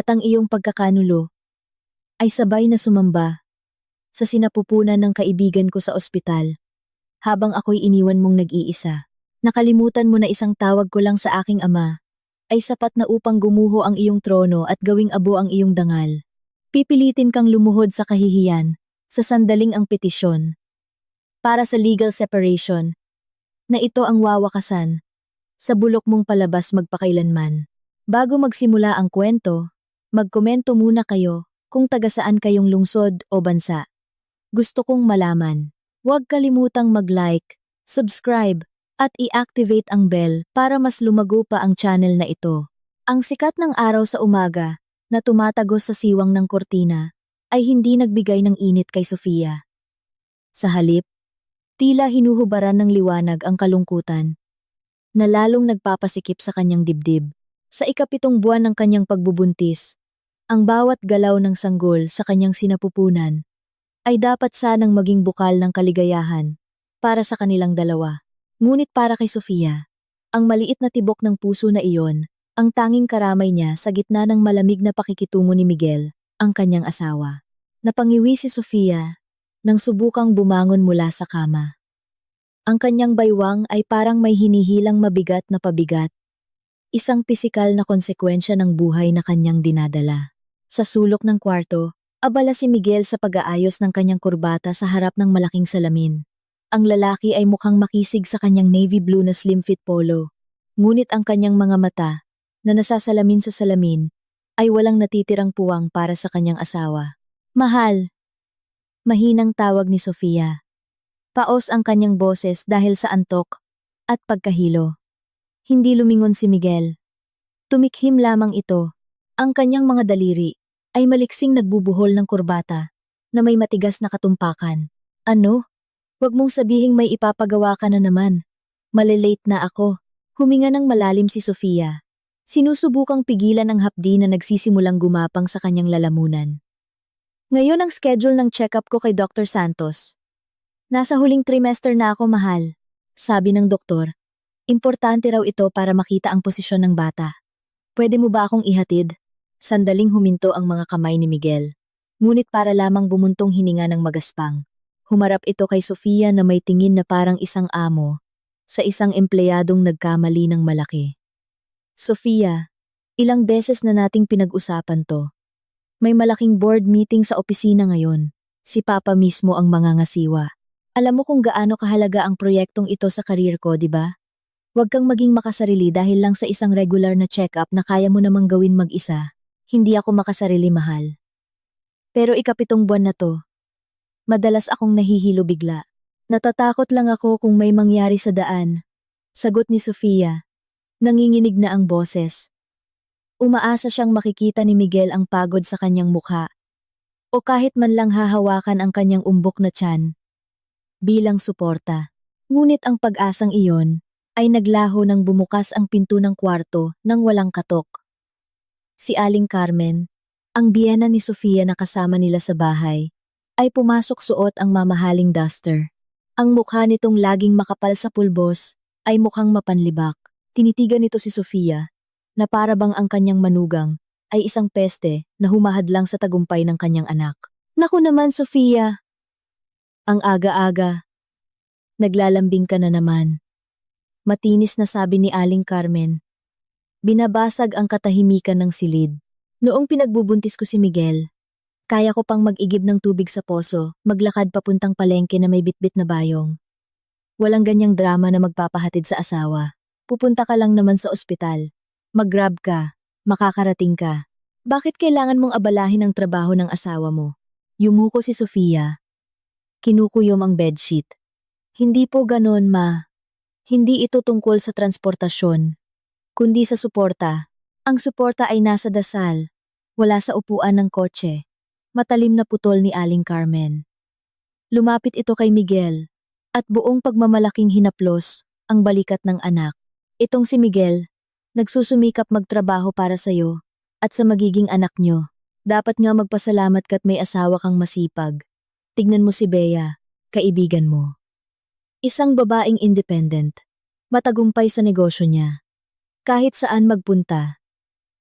at ang iyong pagkakanulo ay sabay na sumamba sa sinapupunan ng kaibigan ko sa ospital habang ako'y iniwan mong nag-iisa. Nakalimutan mo na isang tawag ko lang sa aking ama ay sapat na upang gumuho ang iyong trono at gawing abo ang iyong dangal. Pipilitin kang lumuhod sa kahihiyan sa sandaling ang petisyon para sa legal separation na ito ang wawakasan sa bulok mong palabas magpakailanman. Bago magsimula ang kwento, magkomento muna kayo kung taga saan kayong lungsod o bansa. Gusto kong malaman. Huwag kalimutang mag-like, subscribe, at i-activate ang bell para mas lumago pa ang channel na ito. Ang sikat ng araw sa umaga na tumatagos sa siwang ng kortina ay hindi nagbigay ng init kay Sofia. Sa halip, tila hinuhubaran ng liwanag ang kalungkutan na lalong nagpapasikip sa kanyang dibdib. Sa ikapitong buwan ng kanyang pagbubuntis, ang bawat galaw ng sanggol sa kanyang sinapupunan ay dapat sanang maging bukal ng kaligayahan para sa kanilang dalawa. Ngunit para kay Sofia, ang maliit na tibok ng puso na iyon, ang tanging karamay niya sa gitna ng malamig na pakikitungo ni Miguel, ang kanyang asawa. Napangiwi si Sofia nang subukang bumangon mula sa kama. Ang kanyang baywang ay parang may hinihilang mabigat na pabigat, isang pisikal na konsekwensya ng buhay na kanyang dinadala. Sa sulok ng kwarto, abala si Miguel sa pag-aayos ng kanyang kurbata sa harap ng malaking salamin. Ang lalaki ay mukhang makisig sa kanyang navy blue na slim fit polo, ngunit ang kanyang mga mata, na nasasalamin sa salamin, ay walang natitirang puwang para sa kanyang asawa. Mahal! Mahinang tawag ni Sofia. Paos ang kanyang boses dahil sa antok at pagkahilo. Hindi lumingon si Miguel. Tumikhim lamang ito. Ang kanyang mga daliri ay maliksing nagbubuhol ng kurbata na may matigas na katumpakan. Ano? Huwag mong sabihing may ipapagawa ka na naman. Malilate na ako. Huminga ng malalim si Sofia. Sinusubukang pigilan ang hapdi na nagsisimulang gumapang sa kanyang lalamunan. Ngayon ang schedule ng check-up ko kay Dr. Santos. Nasa huling trimester na ako, mahal. Sabi ng doktor. Importante raw ito para makita ang posisyon ng bata. Pwede mo ba akong ihatid? Sandaling huminto ang mga kamay ni Miguel. Ngunit para lamang bumuntong hininga ng magaspang. Humarap ito kay Sofia na may tingin na parang isang amo sa isang empleyadong nagkamali ng malaki. Sofia, ilang beses na nating pinag-usapan to. May malaking board meeting sa opisina ngayon. Si Papa mismo ang mangangasiwa. Alam mo kung gaano kahalaga ang proyektong ito sa karir ko, di ba? Huwag kang maging makasarili dahil lang sa isang regular na check-up na kaya mo namang gawin mag-isa. Hindi ako makasarili, mahal. Pero ikapitong buwan na to, madalas akong nahihilo bigla. Natatakot lang ako kung may mangyari sa daan. Sagot ni Sofia. Nanginginig na ang boses. Umaasa siyang makikita ni Miguel ang pagod sa kanyang mukha. O kahit man lang hahawakan ang kanyang umbok na tiyan. Bilang suporta. Ngunit ang pag-asang iyon ay naglaho nang bumukas ang pinto ng kwarto nang walang katok. Si Aling Carmen, ang biyena ni Sofia na kasama nila sa bahay, ay pumasok suot ang mamahaling duster. Ang mukha nitong laging makapal sa pulbos ay mukhang mapanlibak. Tinitigan nito si Sofia na para bang ang kanyang manugang ay isang peste na humahadlang sa tagumpay ng kanyang anak. Naku naman, Sofia! Ang aga-aga. Naglalambing ka na naman. Matinis na sabi ni Aling Carmen. Binabasag ang katahimikan ng silid. Noong pinagbubuntis ko si Miguel, kaya ko pang mag-igib ng tubig sa poso, maglakad papuntang palengke na may bitbit na bayong. Walang ganyang drama na magpapahatid sa asawa. Pupunta ka lang naman sa ospital. Mag-grab ka, makakarating ka. Bakit kailangan mong abalahin ang trabaho ng asawa mo? Yumuko si Sofia. Kinukuyom ang bedsheet. Hindi po ganon, ma. Hindi ito tungkol sa transportasyon, kundi sa suporta. Ang suporta ay nasa dasal, wala sa upuan ng kotse. Matalim na putol ni Aling Carmen. Lumapit ito kay Miguel, at buong pagmamalaking hinaplos ang balikat ng anak. Itong si Miguel, nagsusumikap magtrabaho para sa'yo at sa magiging anak nyo. Dapat nga magpasalamat ka't may asawa kang masipag. Tignan mo si Bea, kaibigan mo. Isang babaeng independent, matagumpay sa negosyo niya. Kahit saan magpunta,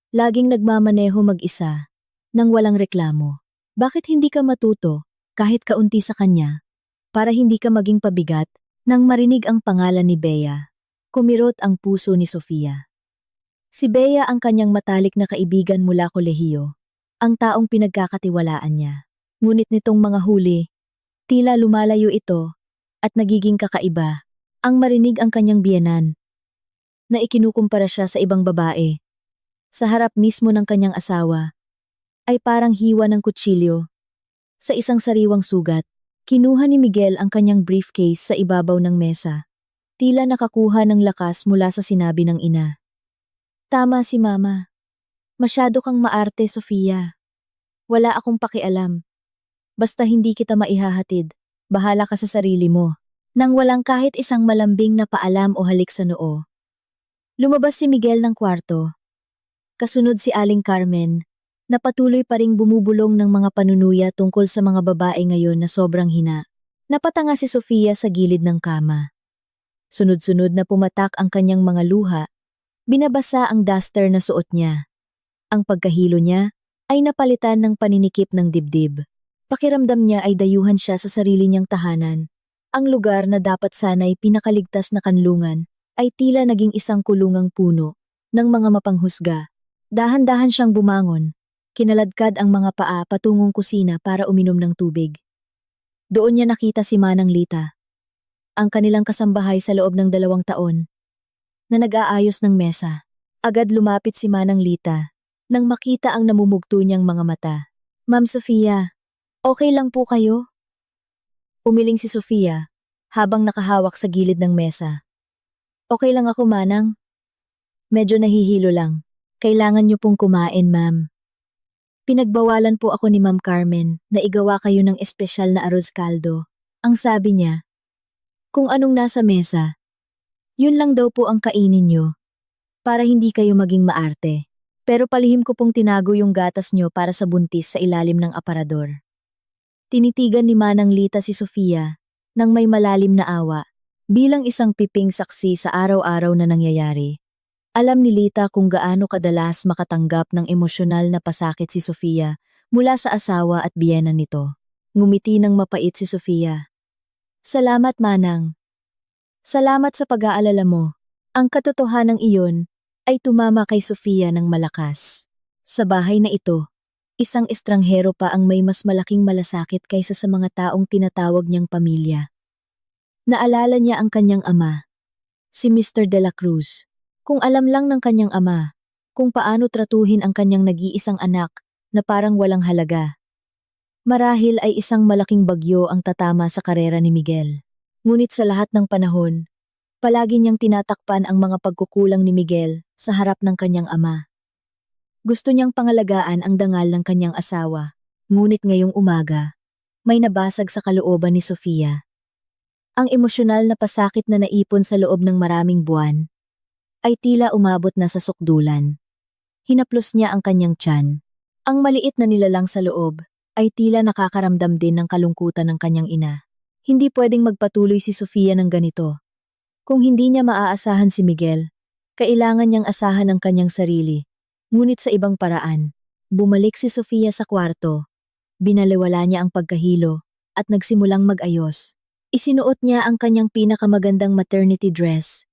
Laging nagmamaneho mag-isa, nang walang reklamo. Bakit hindi ka matuto, kahit kaunti sa kanya, para hindi ka maging pabigat? Nang marinig ang pangalan ni Bea, kumirot ang puso ni Sofia. Si Bea ang kanyang matalik na kaibigan mula kolehiyo, ang taong pinagkakatiwalaan niya. Ngunit nitong mga huli, tila lumalayo ito at nagiging kakaiba ang marinig ang kanyang biyenan na ikinukumpara siya sa ibang babae. Sa harap mismo ng kanyang asawa, ay parang hiwa ng kutsilyo. Sa isang sariwang sugat, kinuha ni Miguel ang kanyang briefcase sa ibabaw ng mesa. Tila nakakuha ng lakas mula sa sinabi ng ina. Tama si Mama. Masyado kang maarte, Sofia. Wala akong pakialam. Basta hindi kita maihahatid, bahala ka sa sarili mo. Nang walang kahit isang malambing na paalam o halik sa noo. Lumabas si Miguel ng kwarto. Kasunod si Aling Carmen, na patuloy pa ring bumubulong ng mga panunuya tungkol sa mga babae ngayon na sobrang hina. Napatanga si Sofia sa gilid ng kama. Sunod-sunod na pumatak ang kanyang mga luha, binabasa ang duster na suot niya. Ang pagkahilo niya ay napalitan ng paninikip ng dibdib. Pakiramdam niya ay dayuhan siya sa sarili niyang tahanan. Ang lugar na dapat sana'y pinakaligtas na kanlungan ay tila naging isang kulungang puno ng mga mapanghusga. Dahan-dahan siyang bumangon. Kinaladkad ang mga paa patungong kusina para uminom ng tubig. Doon niya nakita si Manang Lita, ang kanilang kasambahay sa loob ng 2 taon, na nag-aayos ng mesa. Agad lumapit si Manang Lita nang makita ang namumugto niyang mga mata. Ma'am Sofia, okay lang po kayo? Umiling si Sofia habang nakahawak sa gilid ng mesa. Okay lang ako, Manang. Medyo nahihilo lang. Kailangan niyo pong kumain, ma'am. Pinagbawalan po ako ni Ma'am Carmen na igawa kayo ng espesyal na arroz caldo. Ang sabi niya, kung anong nasa mesa, yun lang daw po ang kainin niyo, para hindi kayo maging maarte. Pero palihim ko pong tinago yung gatas niyo para sa buntis sa ilalim ng aparador. Tinitigan ni Manang Lita si Sofia nang may malalim na awa, bilang isang piping saksi sa araw-araw na nangyayari. Alam ni Lita kung gaano kadalas makatanggap ng emosyonal na pasakit si Sofia mula sa asawa at biyenan nito. Ngumiti ng mapait si Sofia. Salamat, Manang. Salamat sa pag-aalala mo. Ang katotohanan iyon ay tumama kay Sofia ng malakas. Sa bahay na ito, isang estranghero pa ang may mas malaking malasakit kaysa sa mga taong tinatawag niyang pamilya. Naalala niya ang kanyang ama, si Mr. De La Cruz. Kung alam lang ng kanyang ama, kung paano tratuhin ang kanyang nag-iisang anak na parang walang halaga. Marahil ay isang malaking bagyo ang tatama sa karera ni Miguel. Ngunit sa lahat ng panahon, palagi niyang tinatakpan ang mga pagkukulang ni Miguel sa harap ng kanyang ama. Gusto niyang pangalagaan ang dangal ng kanyang asawa, ngunit ngayong umaga, may nabasag sa kalooban ni Sofia. Ang emosyonal na pasakit na naipon sa loob ng maraming buwan, ay tila umabot na sa sukdulan. Hinaplos niya ang kanyang tiyan. Ang maliit na nilalang sa loob, ay tila nakakaramdam din ng kalungkutan ng kanyang ina. Hindi pwedeng magpatuloy si Sofia ng ganito. Kung hindi niya maaasahan si Miguel, kailangan niyang asahan ang kanyang sarili. Ngunit sa ibang paraan, bumalik si Sofia sa kwarto. Binaliwala niya ang pagkahilo at nagsimulang mag-ayos. Isinuot niya ang kanyang pinakamagandang maternity dress.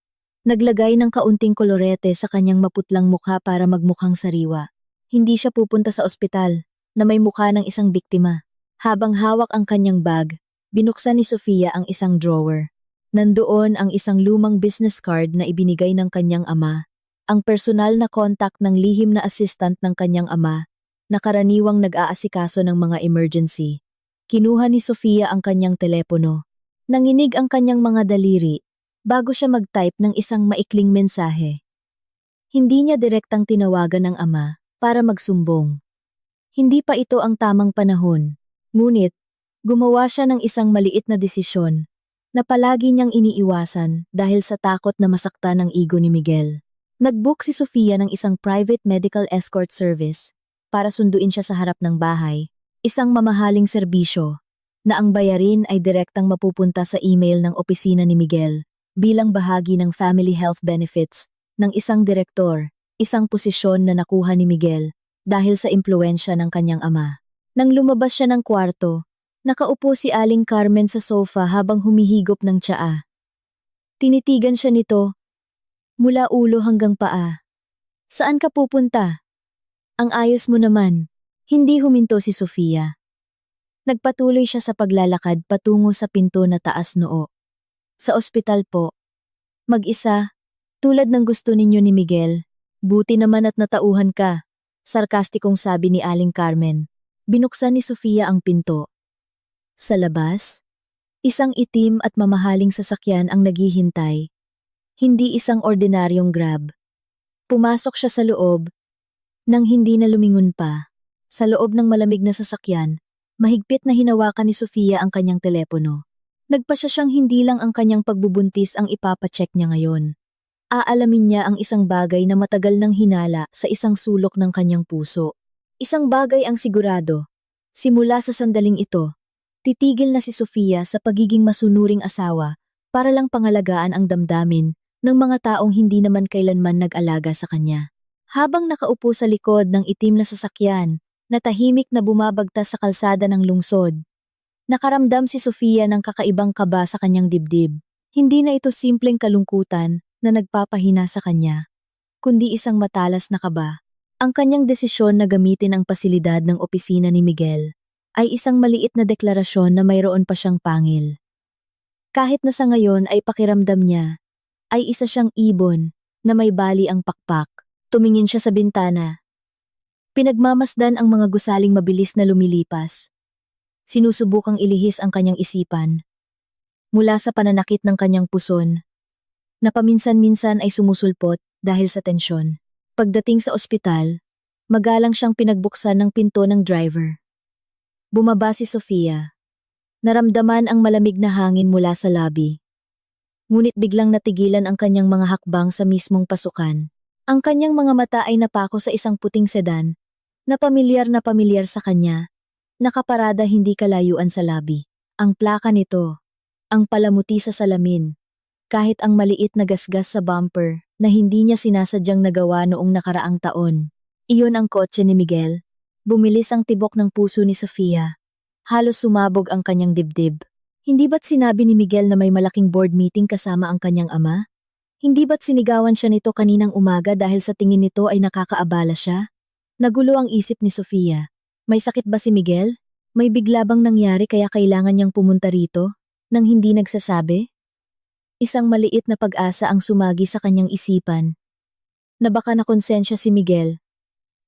Naglagay ng kaunting kolorete sa kanyang maputlang mukha para magmukhang sariwa. Hindi siya pupunta sa ospital na may mukha ng isang biktima. Habang hawak ang kanyang bag, binuksan ni Sofia ang isang drawer. Nandoon ang isang lumang business card na ibinigay ng kanyang ama. Ang personal na contact ng lihim na assistant ng kanyang ama, na karaniwang nag-aasikaso ng mga emergency. Kinuha ni Sofia ang kanyang telepono. Nanginig ang kanyang mga daliri, bago siya mag-type ng isang maikling mensahe. Hindi niya direktang tinawagan ng ama, para magsumbong. Hindi pa ito ang tamang panahon, ngunit, gumawa siya ng isang maliit na desisyon, na palagi niyang iniiwasan dahil sa takot na masaktan ang ego ni Miguel. Nag-book si Sofia ng isang private medical escort service para sunduin siya sa harap ng bahay, isang mamahaling serbisyo na ang bayarin ay direktang mapupunta sa email ng opisina ni Miguel bilang bahagi ng family health benefits ng isang direktor isang posisyon na nakuha ni Miguel dahil sa impluensya ng kanyang ama. Nang lumabas siya ng kwarto, nakaupo si Aling Carmen sa sofa habang humihigop ng tsaa. Tinitigan siya nito, mula ulo hanggang paa. Saan ka pupunta? Ang ayos mo naman. Hindi huminto si Sofia. Nagpatuloy siya sa paglalakad patungo sa pinto na taas noo. Sa ospital po. Mag-isa, tulad ng gusto ninyo ni Miguel. Buti naman at natauhan ka, sarkastikong sabi ni Aling Carmen. Binuksan ni Sofia ang pinto. Sa labas, isang itim at mamahaling sasakyan ang naghihintay. Hindi isang ordinaryong Grab. Pumasok siya sa loob, nang hindi na lumingon pa. Sa loob ng malamig na sasakyan, mahigpit na hinawakan ni Sofia ang kanyang telepono. Nagpasya siyang hindi lang ang kanyang pagbubuntis ang ipapacheck niya ngayon. Aalamin niya ang isang bagay na matagal nang hinala sa isang sulok ng kanyang puso. Isang bagay ang sigurado. Simula sa sandaling ito, titigil na si Sofia sa pagiging masunuring asawa para lang pangalagaan ang damdamin ng mga taong hindi naman kailanman nag-alaga sa kanya. Habang nakaupo sa likod ng itim na sasakyan, na tahimik na bumabagtas sa kalsada ng lungsod, nakaramdam si Sofia ng kakaibang kaba sa kanyang dibdib. Hindi na ito simpleng kalungkutan na nagpapahina sa kanya, kundi isang matalas na kaba. Ang kanyang desisyon na gamitin ang pasilidad ng opisina ni Miguel ay isang maliit na deklarasyon na mayroon pa siyang pangil. Kahit na sa ngayon ay pakiramdam niya, ay isa siyang ibon na may bali ang pakpak. Tumingin siya sa bintana. Pinagmamasdan ang mga gusaling mabilis na lumilipas. Sinusubukang ilihis ang kanyang isipan. Mula sa pananakit ng kanyang puson, na paminsan-minsan ay sumusulpot dahil sa tensyon. Pagdating sa ospital, magalang siyang pinagbuksan ng pinto ng driver. Bumaba si Sofia. Naramdaman ang malamig na hangin mula sa lobby. Ngunit biglang natigilan ang kanyang mga hakbang sa mismong pasukan. Ang kanyang mga mata ay napako sa isang puting sedan, na pamilyar sa kanya, nakaparada hindi kalayuan sa lobby. Ang plaka nito, ang palamuti sa salamin, kahit ang maliit na gasgas sa bumper na hindi niya sinasadyang nagawa noong nakaraang taon. Iyon ang kotse ni Miguel. Bumilis ang tibok ng puso ni Sofia. Halos sumabog ang kanyang dibdib. Hindi ba't sinabi ni Miguel na may malaking board meeting kasama ang kanyang ama? Hindi ba't sinigawan siya nito kaninang umaga dahil sa tingin nito ay nakakaabala siya? Nagulo ang isip ni Sofia. May sakit ba si Miguel? May bigla bang nangyari kaya kailangan niyang pumunta rito, nang hindi nagsasabi? Isang maliit na pag-asa ang sumagi sa kanyang isipan, na baka nakonsensya si Miguel,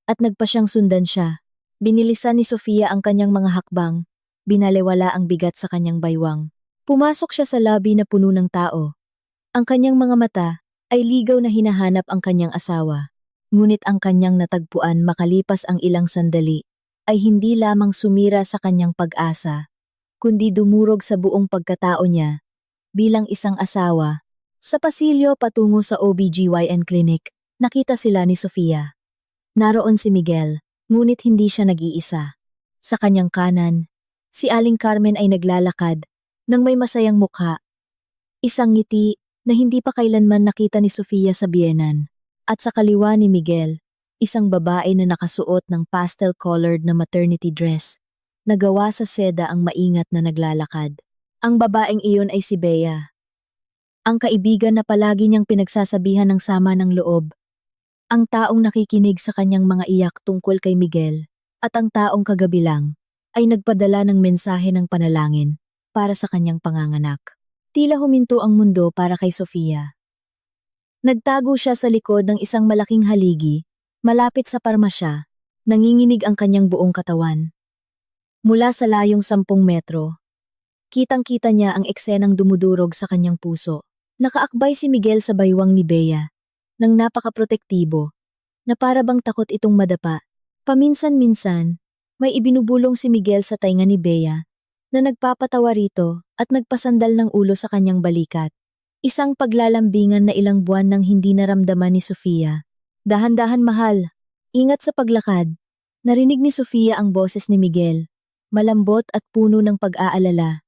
at nagpa siyang sundan siya. Binilisan ni Sofia ang kanyang mga hakbang, binalewala ang bigat sa kanyang baywang. Pumasok siya sa lobby na puno ng tao. Ang kanyang mga mata ay ligaw na hinahanap ang kanyang asawa. Ngunit ang kanyang natagpuan makalipas ang ilang sandali ay hindi lamang sumira sa kanyang pag-asa, kundi dumurog sa buong pagkatao niya bilang isang asawa. Sa pasilyo patungo sa OBGYN clinic, nakita sila ni Sofia. Naroon si Miguel, ngunit hindi siya nag-iisa. Sa kanyang kanan, si Aling Carmen ay naglalakad nang may masayang mukha. Isang ngiti na hindi pa kailanman nakita ni Sofia sa biyenan. At sa kaliwa ni Miguel, isang babae na nakasuot ng pastel-colored na maternity dress, na gawa sa seda ang maingat na naglalakad. Ang babaeng iyon ay si Bea. Ang kaibigan na palagi niyang pinagsasabihan ng sama ng loob. Ang taong nakikinig sa kanyang mga iyak tungkol kay Miguel, at ang taong kagabi lang ay nagpadala ng mensahe ng panalangin para sa kanyang panganganak. Tila huminto ang mundo para kay Sofia. Nagtago siya sa likod ng isang malaking haligi, malapit sa parmasya, nanginginig ang kanyang buong katawan. Mula sa layong 10 metro, kitang-kita niya ang eksenang dumudurog sa kanyang puso. Nakaakbay si Miguel sa baywang ni Bea, nang napakaprotektibo, na para bang takot itong madapa. Paminsan-minsan, may ibinubulong si Miguel sa tainga ni Bea, na nagpapatawa rito at nagpasandal ng ulo sa kanyang balikat. Isang paglalambingan na ilang buwan nang hindi naramdaman ni Sofia. Dahan-dahan mahal, ingat sa paglakad. Narinig ni Sofia ang boses ni Miguel, malambot at puno ng pag-aalala.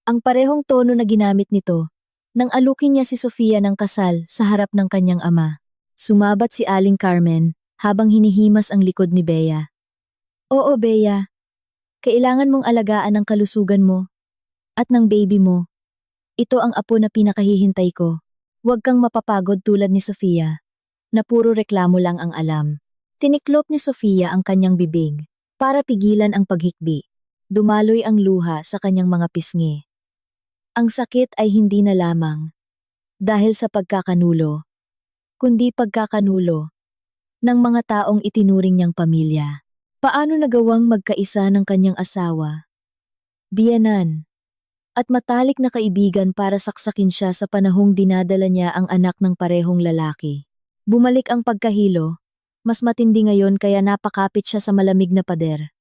Ang parehong tono na ginamit nito, nang alukin niya si Sofia ng kasal sa harap ng kanyang ama. Sumabat si Aling Carmen habang hinihimas ang likod ni Bea. Oo, Bea. Kailangan mong alagaan ang kalusugan mo at ng baby mo. Ito ang apo na pinakahihintay ko. Huwag kang mapapagod tulad ni Sofia, na puro reklamo lang ang alam. Tiniklop ni Sofia ang kanyang bibig para pigilan ang paghikbi. Dumaloy ang luha sa kanyang mga pisngi. Ang sakit ay hindi na lamang dahil sa pagkakanulo, kundi pagkakanulo ng mga taong itinuring niyang pamilya. Paano nagawang magkaisa ng kanyang asawa, biyenan, at matalik na kaibigan para saksakin siya sa panahong dinadala niya ang anak ng parehong lalaki. Bumalik ang pagkahilo, mas matindi ngayon kaya napakapit siya sa malamig na pader.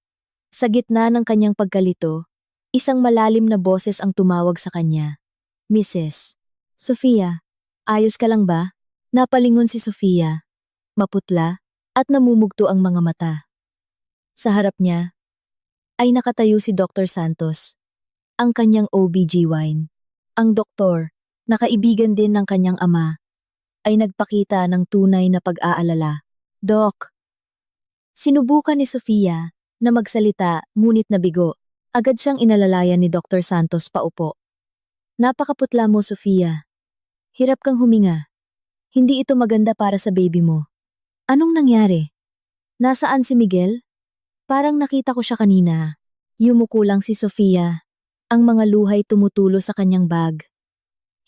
Sa gitna ng kanyang pagkalito, isang malalim na boses ang tumawag sa kanya. Mrs. Sofia, ayos ka lang ba? Napalingon si Sofia, maputla, at namumugto ang mga mata. Sa harap niya, ay nakatayo si Dr. Santos, ang kanyang OB-GYN. Ang doktor, na kaibigan din ng kanyang ama, ay nagpakita ng tunay na pag-aalala. Doc. Sinubukan ni Sofia na magsalita ngunit nabigo. Agad siyang inalalayan ni Dr. Santos paupo. Napakaputla mo, Sofia. Hirap kang huminga. Hindi ito maganda para sa baby mo. Anong nangyari? Nasaan si Miguel? Parang nakita ko siya kanina. Yumuko lang si Sofia. Ang mga luhay tumutulo sa kanyang bag.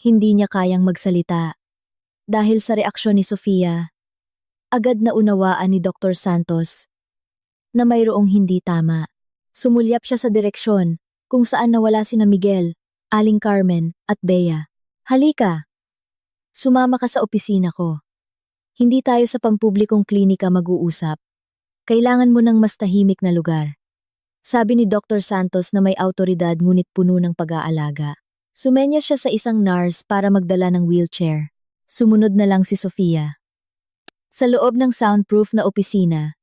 Hindi niya kayang magsalita. Dahil sa reaksyon ni Sofia, agad na unawaan ni Dr. Santos na mayroong hindi tama. Sumulyap siya sa direksyon kung saan nawala sina Miguel, Aling Carmen at Bea. Halika! Sumama ka sa opisina ko. Hindi tayo sa pampublikong klinika mag-uusap. Kailangan mo ng mas tahimik na lugar. Sabi ni Dr. Santos na may autoridad ngunit puno ng pag-aalaga. Sumenya siya sa isang nurse para magdala ng wheelchair. Sumunod na lang si Sofia. Sa loob ng soundproof na opisina,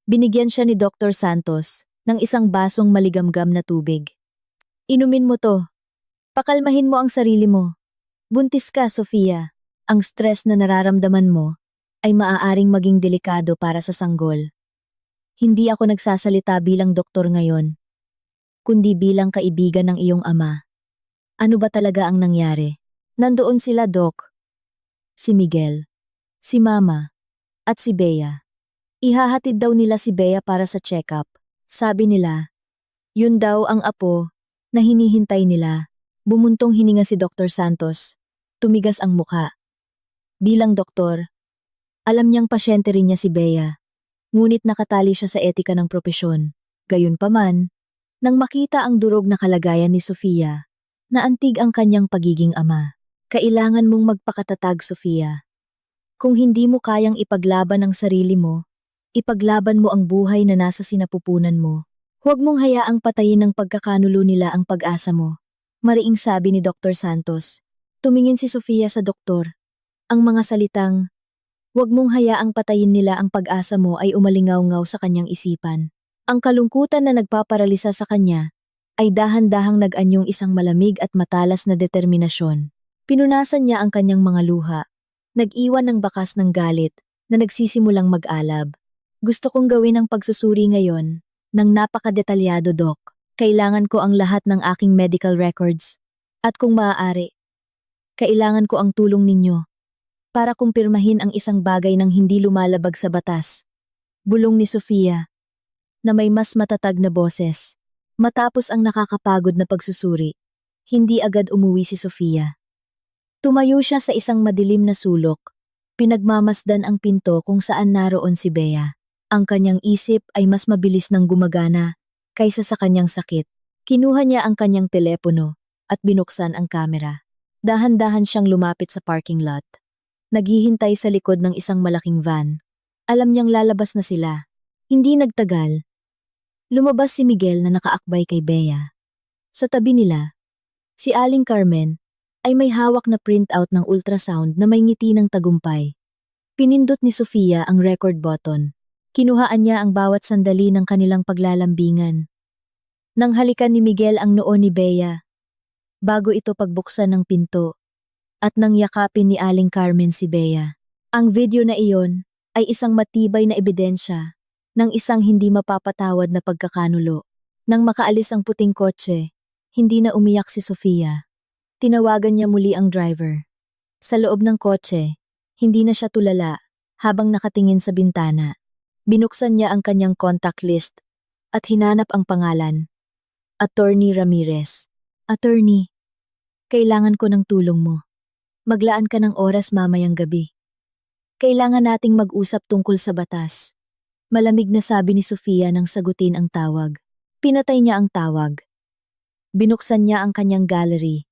binigyan siya ni Dr. Santos ng isang basong maligamgam na tubig. Inumin mo to. Pakalmahin mo ang sarili mo. Buntis ka, Sofia. Ang stress na nararamdaman mo ay maaaring maging delikado para sa sanggol. Hindi ako nagsasalita bilang doktor ngayon, kundi bilang kaibigan ng iyong ama. Ano ba talaga ang nangyari? Nandoon sila, Doc. Si Miguel, si Mama, at si Bea. Ihahatid daw nila si Bea para sa check-up. Sabi nila, yun daw ang apo na hinihintay nila. Bumuntong hininga si Dr. Santos. Tumigas ang mukha. Bilang doktor, alam niyang pasyente rin niya si Bea. Ngunit nakatali siya sa etika ng propesyon. Gayunpaman, nang makita ang durog na kalagayan ni Sofia, naantig ang kanyang pagiging ama. Kailangan mong magpakatatag, Sofia. Kung hindi mo kayang ipaglaban ang sarili mo, ipaglaban mo ang buhay na nasa sinapupunan mo. Huwag mong hayaang patayin ng pagkakanulo nila ang pag-asa mo. Mariing sabi ni Dr. Santos. Tumingin si Sofia sa doktor. Ang mga salitang, huwag mong hayaang patayin nila ang pag-asa mo ay umalingaw-ngaw sa kanyang isipan. Ang kalungkutan na nagpaparalisa sa kanya ay dahan-dahang nag-anyong isang malamig at matalas na determinasyon. Pinunasan niya ang kanyang mga luha. Nag-iwan ng bakas ng galit na nagsisimulang mag-alab. Gusto kong gawin ang pagsusuri ngayon ng napakadetalyado, Doc. Kailangan ko ang lahat ng aking medical records. At kung maaari, kailangan ko ang tulong ninyo para kumpirmahin ang isang bagay nang hindi lumalabag sa batas. Bulong ni Sofia, na may mas matatag na boses. Matapos ang nakakapagod na pagsusuri, hindi agad umuwi si Sofia. Tumayo siya sa isang madilim na sulok. Pinagmamasdan ang pinto kung saan naroon si Bea. Ang kanyang isip ay mas mabilis nang gumagana kaysa sa kanyang sakit. Kinuha niya ang kanyang telepono at binuksan ang kamera. Dahan-dahan siyang lumapit sa parking lot. Naghihintay sa likod ng isang malaking van. Alam niyang lalabas na sila. Hindi nagtagal. Lumabas si Miguel na nakaakbay kay Bea. Sa tabi nila, si Aling Carmen ay may hawak na printout ng ultrasound na may ngiti ng tagumpay. Pinindot ni Sofia ang record button. Kinuhaan niya ang bawat sandali ng kanilang paglalambingan. Nang halikan ni Miguel ang noo ni Bea, bago ito pagbuksan ng pinto, at nang yakapin ni Aling Carmen si Bea. Ang video na iyon ay isang matibay na ebidensya ng isang hindi mapapatawad na pagkakanulo. Nang makaalis ang puting kotse, hindi na umiyak si Sofia. Tinawagan niya muli ang driver. Sa loob ng kotse, hindi na siya tulala habang nakatingin sa bintana. Binuksan niya ang kanyang contact list at hinanap ang pangalan. Attorney Ramirez. Attorney, kailangan ko ng tulong mo. Maglaan ka ng oras mamayang gabi. Kailangan nating mag-usap tungkol sa batas. Malamig na sabi ni Sofia nang sagutin ang tawag. Pinatay niya ang tawag. Binuksan niya ang kanyang gallery.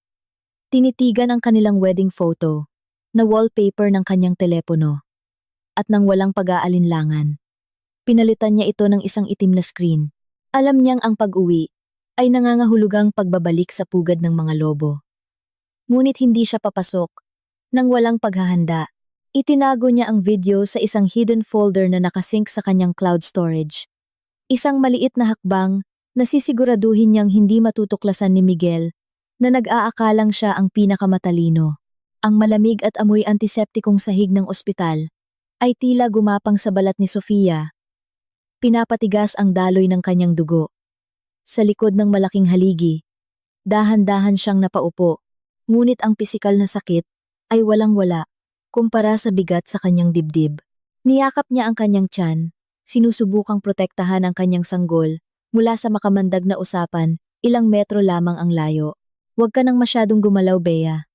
Tinitigan ang kanilang wedding photo na wallpaper ng kanyang telepono. At nang walang pag-aalinlangan, pinalitan niya ito ng isang itim na screen. Alam niyang ang pag-uwi ay nangangahulugang pagbabalik sa pugad ng mga lobo. Ngunit hindi siya papasok. Nang walang paghahanda, itinago niya ang video sa isang hidden folder na nakasync sa kanyang cloud storage. Isang maliit na hakbang na sisiguraduhin niyang hindi matutuklasan ni Miguel na nag-aakalang siya ang pinakamatalino. Ang malamig at amoy antiseptikong sahig ng ospital ay tila gumapang sa balat ni Sofia. Pinapatigas ang daloy ng kanyang dugo. Sa likod ng malaking haligi, dahan-dahan siyang napaupo, ngunit ang pisikal na sakit ay walang-wala kumpara sa bigat sa kanyang dibdib. Niyakap niya ang kanyang tiyan, sinusubukang protektahan ang kanyang sanggol mula sa makamandag na usapan, ilang metro lamang ang layo. Huwag ka nang masyadong gumalaw, Bea.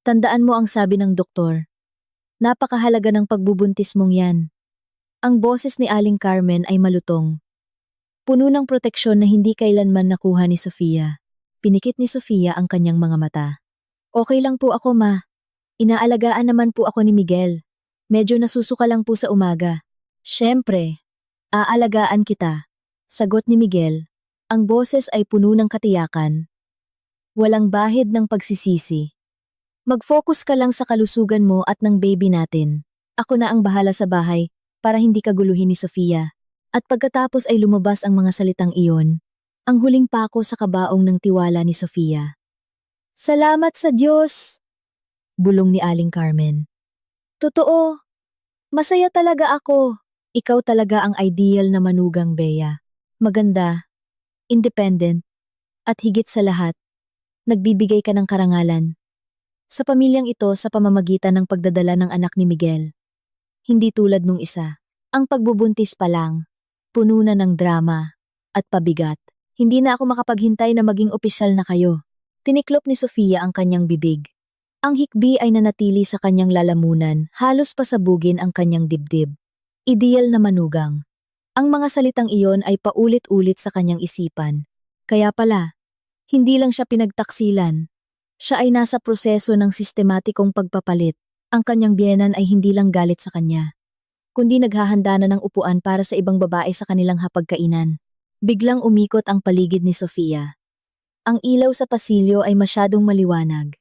Tandaan mo ang sabi ng doktor. Napakahalaga ng pagbubuntis mong yan. Ang boses ni Aling Carmen ay malutong. Puno ng proteksyon na hindi kailanman nakuha ni Sofia. Pinikit ni Sofia ang kanyang mga mata. Okay lang po ako, ma. Inaalagaan naman po ako ni Miguel. Medyo nasusuka lang po sa umaga. Siyempre, aalagaan kita. Sagot ni Miguel. Ang boses ay puno ng katiyakan. Walang bahid ng pagsisisi. Mag-focus ka lang sa kalusugan mo at ng baby natin. Ako na ang bahala sa bahay para hindi ka guluhin ni Sofia. At pagkatapos ay lumabas ang mga salitang iyon, ang huling pako sa kabaong ng tiwala ni Sofia. Salamat sa Diyos! Bulong ni Aling Carmen. Totoo, masaya talaga ako. Ikaw talaga ang ideal na manugang, Bea. Maganda, independent, at higit sa lahat, nagbibigay ka ng karangalan. Sa pamilyang ito sa pamamagitan ng pagdadala ng anak ni Miguel. Hindi tulad nung isa. Ang pagbubuntis pa lang, puno na ng drama at pabigat. Hindi na ako makapaghintay na maging opisyal na kayo. Tiniklop ni Sofia ang kanyang bibig. Ang hikbi ay nanatili sa kanyang lalamunan, halos pasabugin ang kanyang dibdib. Ideal na manugang. Ang mga salitang iyon ay paulit-ulit sa kanyang isipan. Kaya pala, hindi lang siya pinagtaksilan. Siya ay nasa proseso ng sistematikong pagpapalit. Ang kanyang biyenan ay hindi lang galit sa kanya, kundi naghahanda na ng upuan para sa ibang babae sa kanilang hapagkainan. Biglang umikot ang paligid ni Sofia. Ang ilaw sa pasilyo ay masyadong maliwanag.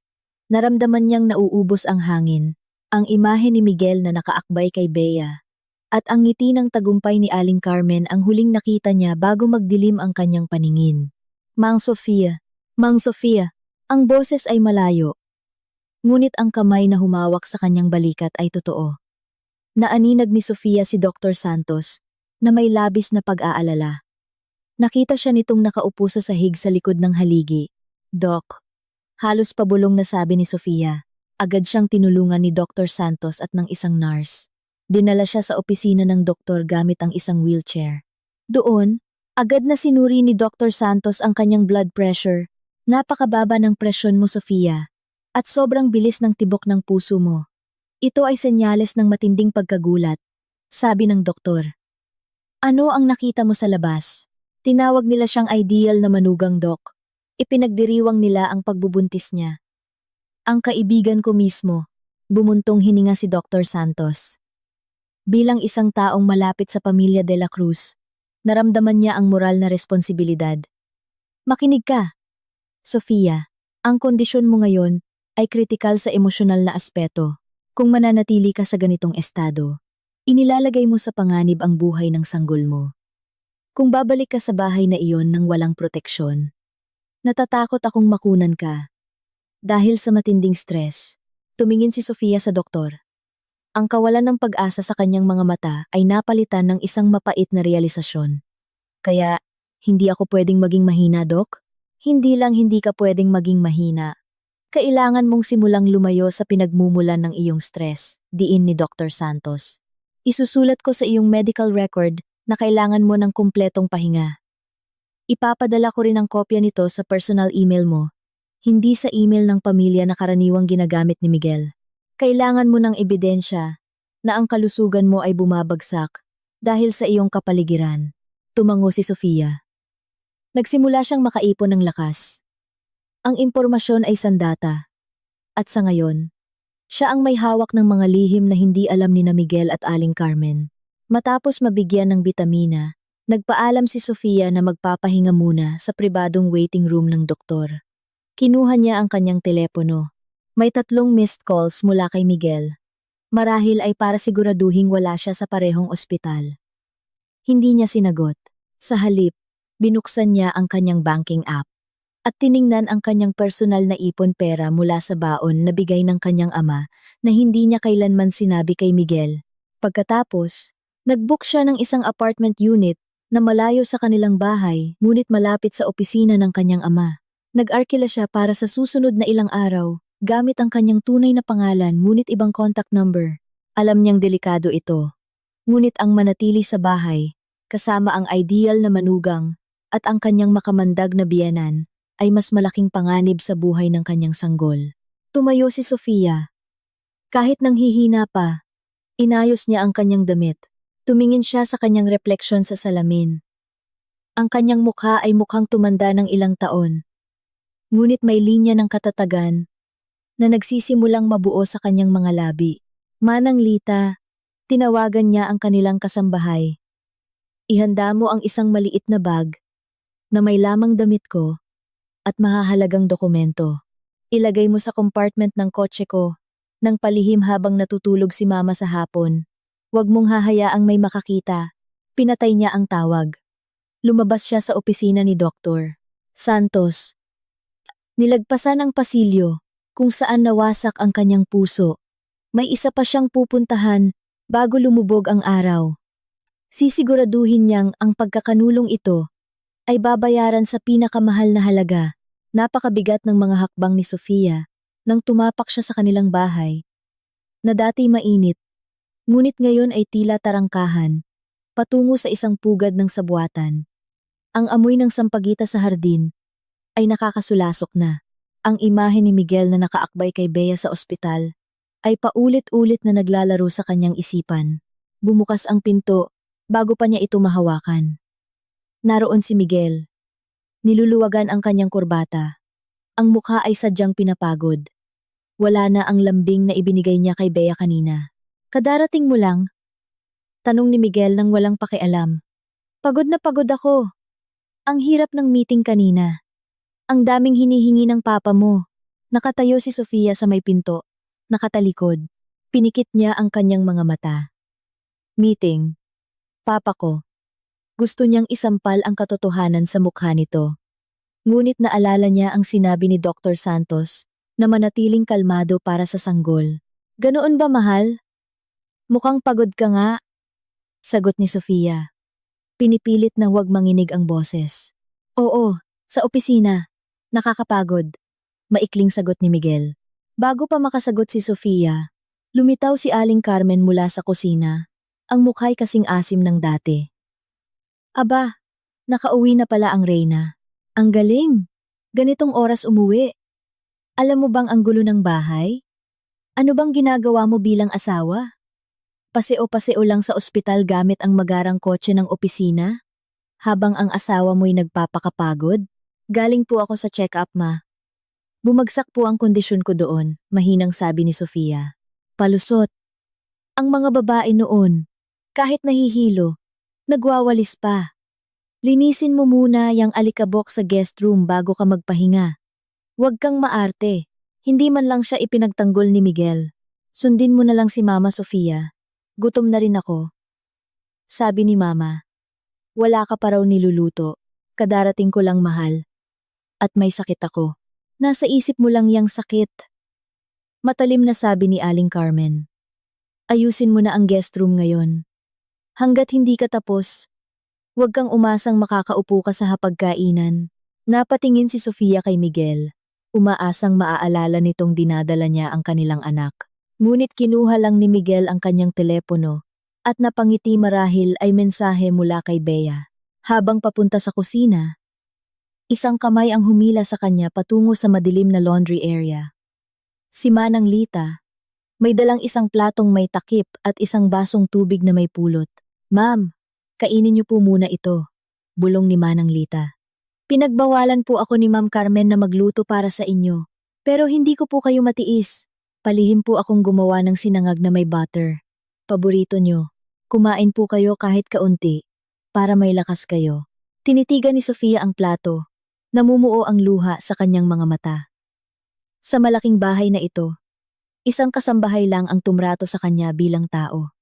Naramdaman niyang nauubos ang hangin, ang imahe ni Miguel na nakaakbay kay Bea, at ang ngiti ng tagumpay ni Aling Carmen ang huling nakita niya bago magdilim ang kanyang paningin. Mang Sofia, ang boses ay malayo. Ngunit ang kamay na humawak sa kanyang balikat ay totoo. Naaninag ni Sofia si Dr. Santos na may labis na pag-aalala. Nakita siya nitong nakaupo sa sahig sa likod ng haligi. Doc, halos pabulong na sabi ni Sofia. Agad siyang tinulungan ni Dr. Santos at ng isang nurse. Dinala siya sa opisina ng doktor gamit ang isang wheelchair. Doon, agad na sinuri ni Dr. Santos ang kanyang blood pressure. Napakababa ng presyon mo, Sofia, at sobrang bilis ng tibok ng puso mo. Ito ay senyales ng matinding pagkagulat, sabi ng doktor. Ano ang nakita mo sa labas? Tinawag nila siyang ideal na manugang, Doc. Ipinagdiriwang nila ang pagbubuntis niya. Ang kaibigan ko mismo, bumuntong hininga si Dr. Santos. Bilang isang taong malapit sa pamilya de la Cruz, naramdaman niya ang moral na responsibilidad. Makinig ka, Sofia, ang kondisyon mo ngayon ay kritikal sa emosyonal na aspeto. Kung mananatili ka sa ganitong estado, inilalagay mo sa panganib ang buhay ng sanggol mo. Kung babalik ka sa bahay na iyon ng walang proteksyon, natatakot akong makunan ka. Dahil sa matinding stress, tumingin si Sofia sa doktor. Ang kawalan ng pag-asa sa kanyang mga mata ay napalitan ng isang mapait na realisasyon. Kaya, hindi ako pwedeng maging mahina, Dok? Hindi lang hindi ka pwedeng maging mahina. Kailangan mong simulang lumayo sa pinagmumulan ng iyong stress, diin ni Dr. Santos. Isusulat ko sa iyong medical record na kailangan mo ng kumpletong pahinga. Ipapadala ko rin ang kopya nito sa personal email mo, hindi sa email ng pamilya na karaniwang ginagamit ni Miguel. Kailangan mo ng ebidensya na ang kalusugan mo ay bumabagsak dahil sa iyong kapaligiran. Tumango si Sofia. Nagsimula siyang makaipon ng lakas. Ang impormasyon ay sandata. At sa ngayon, siya ang may hawak ng mga lihim na hindi alam ni na Miguel at Aling Carmen. Matapos mabigyan ng bitamina, nagpaalam si Sofia na magpapahinga muna sa pribadong waiting room ng doktor. Kinuha niya ang kanyang telepono. May 3 missed calls mula kay Miguel. Marahil ay para siguraduhing wala siya sa parehong ospital. Hindi niya sinagot. Sa halip, binuksan niya ang kanyang banking app at tiningnan ang kanyang personal na ipon pera mula sa baon na bigay ng kanyang ama na hindi niya kailanman sinabi kay Miguel. Pagkatapos, nag-book siya ng isang apartment unit na malayo sa kanilang bahay ngunit malapit sa opisina ng kanyang ama. Nag-arkila siya para sa susunod na ilang araw gamit ang kanyang tunay na pangalan ngunit ibang contact number. Alam niyang delikado ito. Ngunit ang manatili sa bahay, kasama ang ideal na manugang at ang kanyang makamandag na biyenan, ay mas malaking panganib sa buhay ng kanyang sanggol. Tumayo si Sofia. Kahit nanghihina pa, inayos niya ang kanyang damit. Tumingin siya sa kanyang refleksyon sa salamin. Ang kanyang mukha ay mukhang tumanda ng ilang taon. Ngunit may linya ng katatagan na nagsisimulang mabuo sa kanyang mga labi. Manang Lita, tinawagan niya ang kanilang kasambahay. Ihanda mo ang isang maliit na bag na may lamang damit ko at mahahalagang dokumento. Ilagay mo sa compartment ng kotse ko nang palihim habang natutulog si mama sa hapon. Huwag mong hahayaang may makakita. Pinatay niya ang tawag. Lumabas siya sa opisina ni Dr. Santos. Nilagpasan ang pasilyo kung saan nawasak ang kanyang puso. May isa pa siyang pupuntahan bago lumubog ang araw. Sisiguraduhin niyang ang pagkakanulong ito ay babayaran sa pinakamahal na halaga. Napakabigat ng mga hakbang ni Sofia nang tumapak siya sa kanilang bahay, na dati mainit, ngunit ngayon ay tila tarangkahan, patungo sa isang pugad ng sabwatan. Ang amoy ng sampagita sa hardin ay nakakasulasok na. Ang imahe ni Miguel na nakaakbay kay Bea sa ospital ay paulit-ulit na naglalaro sa kanyang isipan. Bumukas ang pinto bago pa niya ito mahawakan. Naroon si Miguel. Niluluwagan ang kanyang kurbata. Ang mukha ay sadyang pinapagod. Wala na ang lambing na ibinigay niya kay Bea kanina. Kadarating mo lang? Tanong ni Miguel nang walang pakialam. Pagod na pagod ako. Ang hirap ng meeting kanina. Ang daming hinihingi ng papa mo. Nakatayo si Sofia sa may pinto. Nakatalikod. Pinikit niya ang kanyang mga mata. Meeting. Papa ko. Gusto niyang isampal ang katotohanan sa mukha nito. Ngunit naalala niya ang sinabi ni Dr. Santos na manatiling kalmado para sa sanggol. Ganoon ba, mahal? Mukhang pagod ka nga. Sagot ni Sofia. Pinipilit na huwag manginig ang boses. Oo, sa opisina. Nakakapagod. Maikling sagot ni Miguel. Bago pa makasagot si Sofia, lumitaw si Aling Carmen mula sa kusina. Ang mukha'y kasing asim ng dati. Aba, nakauwi na pala ang Reyna. Ang galing! Ganitong oras umuwi. Alam mo bang ang gulo ng bahay? Ano bang ginagawa mo bilang asawa? Paseo-paseo lang sa ospital gamit ang magarang kotse ng opisina? Habang ang asawa mo'y nagpapakapagod? Galing po ako sa check-up, ma. Bumagsak po ang kondisyon ko doon, mahinang sabi ni Sofia. Palusot. Ang mga babae noon, kahit nahihilo, nagwawalis pa. Linisin mo muna yung alikabok sa guest room bago ka magpahinga. Huwag kang maarte. Hindi man lang siya ipinagtanggol ni Miguel. Sundin mo na lang si Mama Sofia. Gutom na rin ako. Sabi ni Mama. Wala ka pa raw niluluto. Kadarating ko lang, mahal. At may sakit ako. Nasa isip mo lang yang sakit. Matalim na sabi ni Aling Carmen. Ayusin mo na ang guest room ngayon. Hanggat hindi ka tapos, huwag kang umasang makakaupo ka sa hapagkainan. Napatingin si Sofia kay Miguel. Umaasang maaalala nitong dinadala niya ang kanilang anak. Ngunit kinuha lang ni Miguel ang kanyang telepono at napangiti marahil ay mensahe mula kay Bea. Habang papunta sa kusina, isang kamay ang humila sa kanya patungo sa madilim na laundry area. Si Manang Lita, may dalang isang platong may takip at isang basong tubig na may pulot. Ma'am, kainin niyo po muna ito, bulong ni Manang Lita. Pinagbawalan po ako ni Ma'am Carmen na magluto para sa inyo, pero hindi ko po kayo matiis. Palihim po akong gumawa ng sinangag na may butter. Paborito niyo, kumain po kayo kahit kaunti, para may lakas kayo. Tinitigan ni Sofia ang plato. Namumuo ang luha sa kanyang mga mata. Sa malaking bahay na ito, isang kasambahay lang ang tumrato sa kanya bilang tao.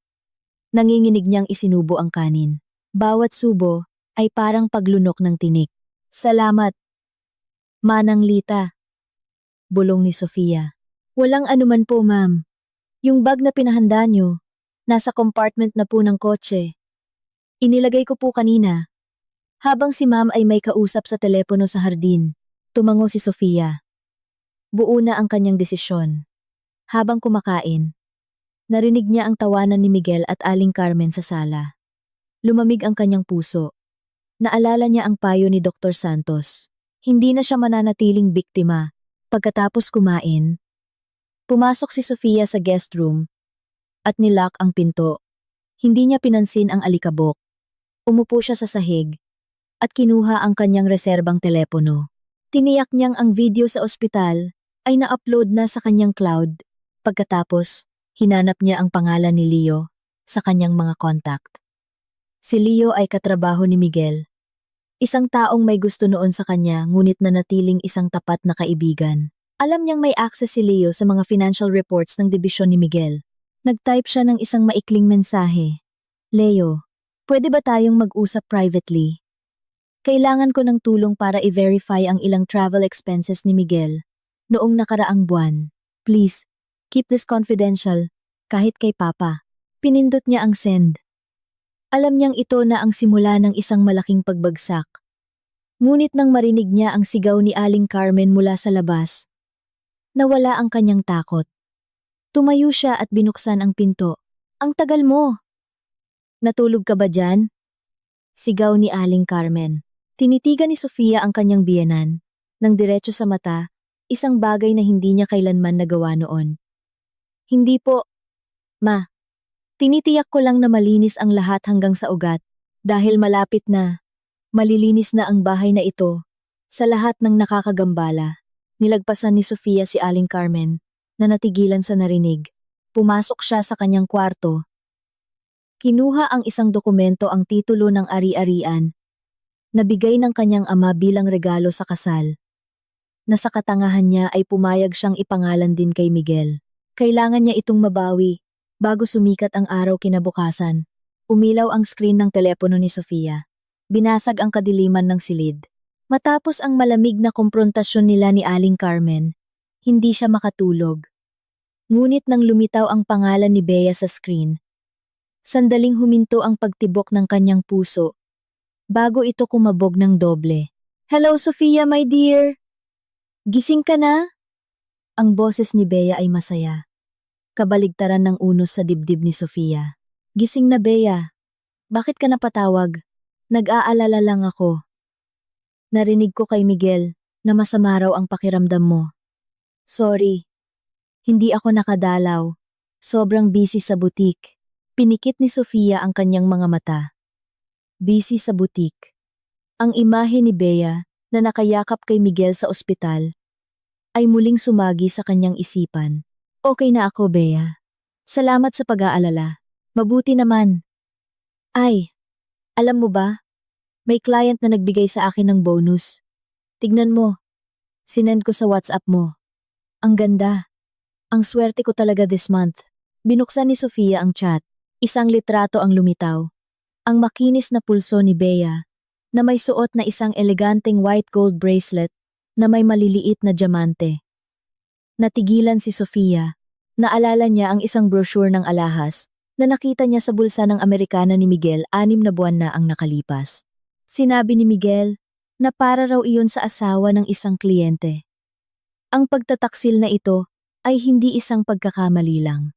Nanginginig niyang isinubo ang kanin. Bawat subo ay parang paglunok ng tinik. Salamat, Manang Lita, bulong ni Sofia. Walang anuman po, ma'am. Yung bag na pinahanda niyo, nasa compartment na po ng kotse. Inilagay ko po kanina. Habang si ma'am ay may kausap sa telepono sa hardin, tumango si Sofia. Buo na ang kanyang desisyon. Habang kumakain, narinig niya ang tawanan ni Miguel at Aling Carmen sa sala. Lumamig ang kanyang puso. Naalala niya ang payo ni Dr. Santos. Hindi na siya mananatiling biktima. Pagkatapos kumain, pumasok si Sofia sa guest room at nilock ang pinto. Hindi niya pinansin ang alikabok. Umupo siya sa sahig at kinuha ang kanyang reserbang telepono. Tiniyak niyang ang video sa ospital ay na-upload na sa kanyang cloud. Pagkatapos, hinanap niya ang pangalan ni Leo sa kanyang mga contact. Si Leo ay katrabaho ni Miguel. Isang taong may gusto noon sa kanya ngunit nanatiling isang tapat na kaibigan. Alam niyang may access si Leo sa mga financial reports ng dibisyon ni Miguel. Nag-type siya ng isang maikling mensahe. Leo, pwede ba tayong mag-usap privately? Kailangan ko ng tulong para i-verify ang ilang travel expenses ni Miguel noong nakaraang buwan. Please, keep this confidential, kahit kay Papa. Pinindot niya ang send. Alam niyang ito na ang simula ng isang malaking pagbagsak. Ngunit nang marinig niya ang sigaw ni Aling Carmen mula sa labas, nawala ang kanyang takot. Tumayo siya at binuksan ang pinto. Ang tagal mo! Natulog ka ba dyan? Sigaw ni Aling Carmen. Tinitigan ni Sofia ang kanyang biyenan, nang diretso sa mata, isang bagay na hindi niya kailanman nagawa noon. Hindi po, Ma. Tinitiyak ko lang na malinis ang lahat hanggang sa ugat, dahil malapit na, malilinis na ang bahay na ito, sa lahat ng nakakagambala. Nilagpasan ni Sofia si Aling Carmen, na natigilan sa narinig. Pumasok siya sa kanyang kwarto. Kinuha ang isang dokumento ang titulo ng ari-arian, nabigay ng kanyang ama bilang regalo sa kasal. Na sa katangahan niya ay pumayag siyang ipangalan din kay Miguel. Kailangan niya itong mabawi, bago sumikat ang araw kinabukasan. Umilaw ang screen ng telepono ni Sofia. Binasag ang kadiliman ng silid. Matapos ang malamig na komprontasyon nila ni Aling Carmen, hindi siya makatulog. Ngunit nang lumitaw ang pangalan ni Bea sa screen, sandaling huminto ang pagtibok ng kanyang puso. Bago ito kumabog ng doble. Hello Sofia, my dear! Gising ka na? Ang boses ni Bea ay masaya. Kabaligtaran ng unos sa dibdib ni Sofia. Gising na Bea. Bakit ka napatawag? Nag-aalala lang ako. Narinig ko kay Miguel na masama raw ang pakiramdam mo. Sorry. Hindi ako nakadalaw. Sobrang busy sa butik. Pinikit ni Sofia ang kanyang mga mata. Busy sa butik. Ang imahe ni Bea na nakayakap kay Miguel sa ospital ay muling sumagi sa kanyang isipan. Okay na ako, Bea. Salamat sa pag-aalala. Mabuti naman. Ay, alam mo ba? May client na nagbigay sa akin ng bonus. Tignan mo. Sinend ko sa WhatsApp mo. Ang ganda. Ang swerte ko talaga this month. Binuksan ni Sofia ang chat. Isang litrato ang lumitaw. Ang makinis na pulso ni Bea, na may suot na isang eleganteng white gold bracelet na may maliliit na diamante. Natigilan si Sofia Naalala niya ang isang brochure ng alahas na nakita niya sa bulsa ng Amerikana ni Miguel 6 na buwan na ang nakalipas. Sinabi ni Miguel na para raw iyon sa asawa ng isang kliyente. Ang pagtataksil na ito ay hindi isang pagkakamali lang.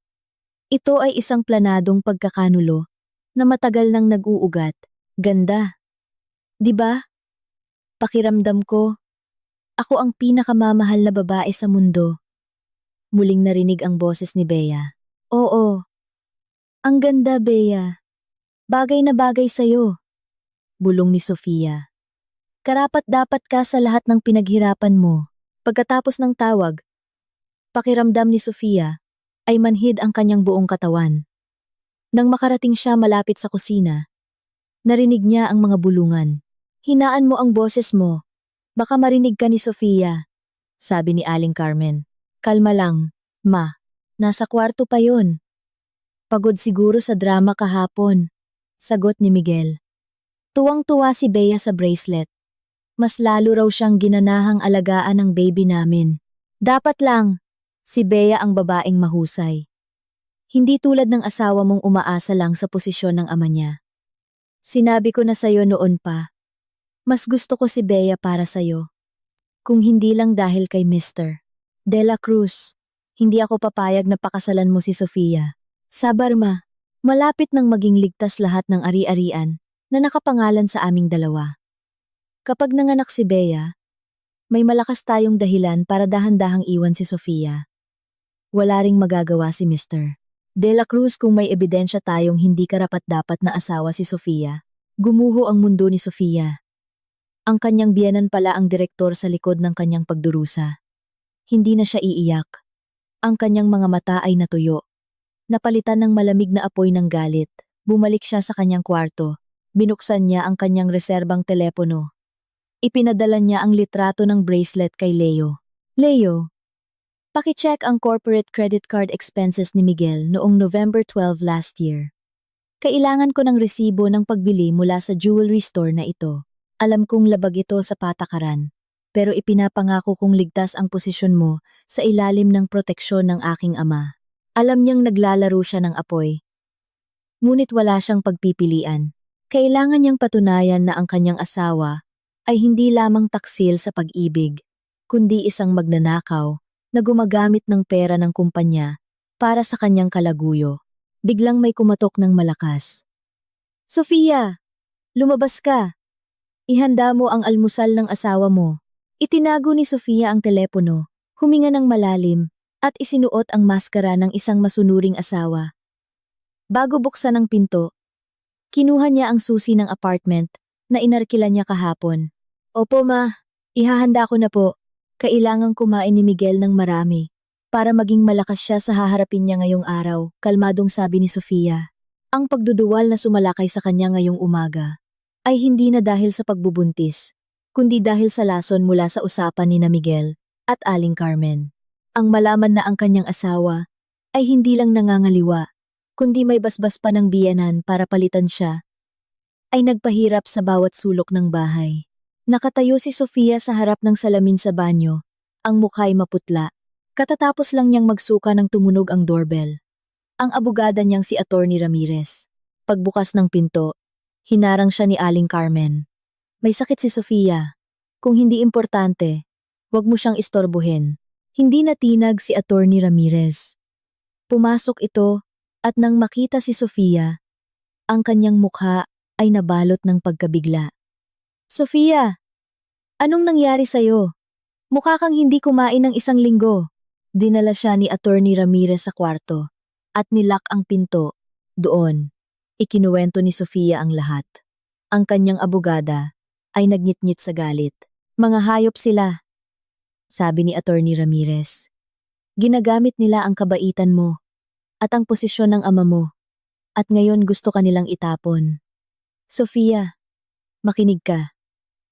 Ito ay isang planadong pagkakanulo na matagal nang nag-uugat. Ganda. 'Di ba? Pakiramdam ko, ako ang pinakamamahal na babae sa mundo. Muling narinig ang boses ni Bea. Oo. Ang ganda, Bea. Bagay na bagay sa'yo. Bulong ni Sofia. Karapat-dapat ka sa lahat ng pinaghirapan mo. Pagkatapos ng tawag, pakiramdam ni Sofia ay manhid ang kanyang buong katawan. Nang makarating siya malapit sa kusina, narinig niya ang mga bulungan. Hinaan mo ang boses mo. Baka marinig ka ni Sofia, sabi ni Aling Carmen. Kalma lang, ma. Nasa kwarto pa yon. Pagod siguro sa drama kahapon, sagot ni Miguel. Tuwang-tuwa si Bea sa bracelet. Mas lalo raw siyang ginanahang alagaan ng baby namin. Dapat lang, si Bea ang babaeng mahusay. Hindi tulad ng asawa mong umaasa lang sa posisyon ng ama niya. Sinabi ko na sayo noon pa. Mas gusto ko si Bea para sayo. Kung hindi lang dahil kay Mr. De La Cruz, hindi ako papayag na pakasalan mo si Sofia. Sabar ma, malapit nang maging ligtas lahat ng ari-arian na nakapangalan sa aming dalawa. Kapag nanganak si Bea, may malakas tayong dahilan para dahan-dahang iwan si Sofia. Wala ring magagawa si Mr. De La Cruz kung may ebidensya tayong hindi karapat-dapat na asawa si Sofia. Gumuho ang mundo ni Sofia. Ang kanyang biyenan pala ang direktor sa likod ng kanyang pagdurusa. Hindi na siya iiyak. Ang kanyang mga mata ay natuyo. Napalitan ng malamig na apoy ng galit. Bumalik siya sa kanyang kwarto. Binuksan niya ang kanyang reserbang telepono. Ipinadala niya ang litrato ng bracelet kay Leo. Leo, pakicheck ang corporate credit card expenses ni Miguel noong November 12 last year. Kailangan ko ng resibo ng pagbili mula sa jewelry store na ito. Alam kong labag ito sa patakaran. Pero ipinapangako kong ligtas ang posisyon mo sa ilalim ng proteksyon ng aking ama. Alam niyang naglalaro siya ng apoy. Ngunit wala siyang pagpipilian. Kailangan niyang patunayan na ang kanyang asawa ay hindi lamang taksil sa pag-ibig, kundi isang magnanakaw na gumagamit ng pera ng kumpanya para sa kanyang kalaguyo. Biglang may kumatok ng malakas. Sofia, lumabas ka. Ihanda mo ang almusal ng asawa mo. Itinago ni Sofia ang telepono, huminga ng malalim, at isinuot ang maskara ng isang masunuring asawa. Bago buksan ang pinto, kinuha niya ang susi ng apartment na inarkila niya kahapon. Opo ma, ihahanda ko na po. Kailangang kumain ni Miguel ng marami para maging malakas siya sa haharapin niya ngayong araw, kalmadong sabi ni Sofia. Ang pagduduwal na sumalakay sa kanya ngayong umaga ay hindi na dahil sa pagbubuntis, kundi dahil sa lason mula sa usapan ni na Miguel at Aling Carmen. Ang malaman na ang kanyang asawa ay hindi lang nangangaliwa, kundi may basbas pa ng biyenan para palitan siya, ay nagpahirap sa bawat sulok ng bahay. Nakatayo si Sofia sa harap ng salamin sa banyo, ang mukha'y maputla. Katatapos lang niyang magsuka ng tumunog ang doorbell. Ang abogada niyang si Attorney Ramirez. Pagbukas ng pinto, hinarang siya ni Aling Carmen. May sakit si Sofia. Kung hindi importante, wag mo siyang istorbohin. Hindi natinag si Attorney Ramirez. Pumasok ito at nang makita si Sofia, ang kanyang mukha ay nabalot ng pagkabigla. Sofia, anong nangyari sa'yo? Mukha kang hindi kumain ng 1 linggo. Dinala siya ni Attorney Ramirez sa kwarto at nilock ang pinto. Doon, ikinuwento ni Sofia ang lahat. Ang kanyang abogada ay nagngit-ngit sa galit. Mga hayop sila, sabi ni Attorney Ramirez. Ginagamit nila ang kabaitan mo at ang posisyon ng ama mo at ngayon gusto ka nilang itapon. Sofia, makinig ka.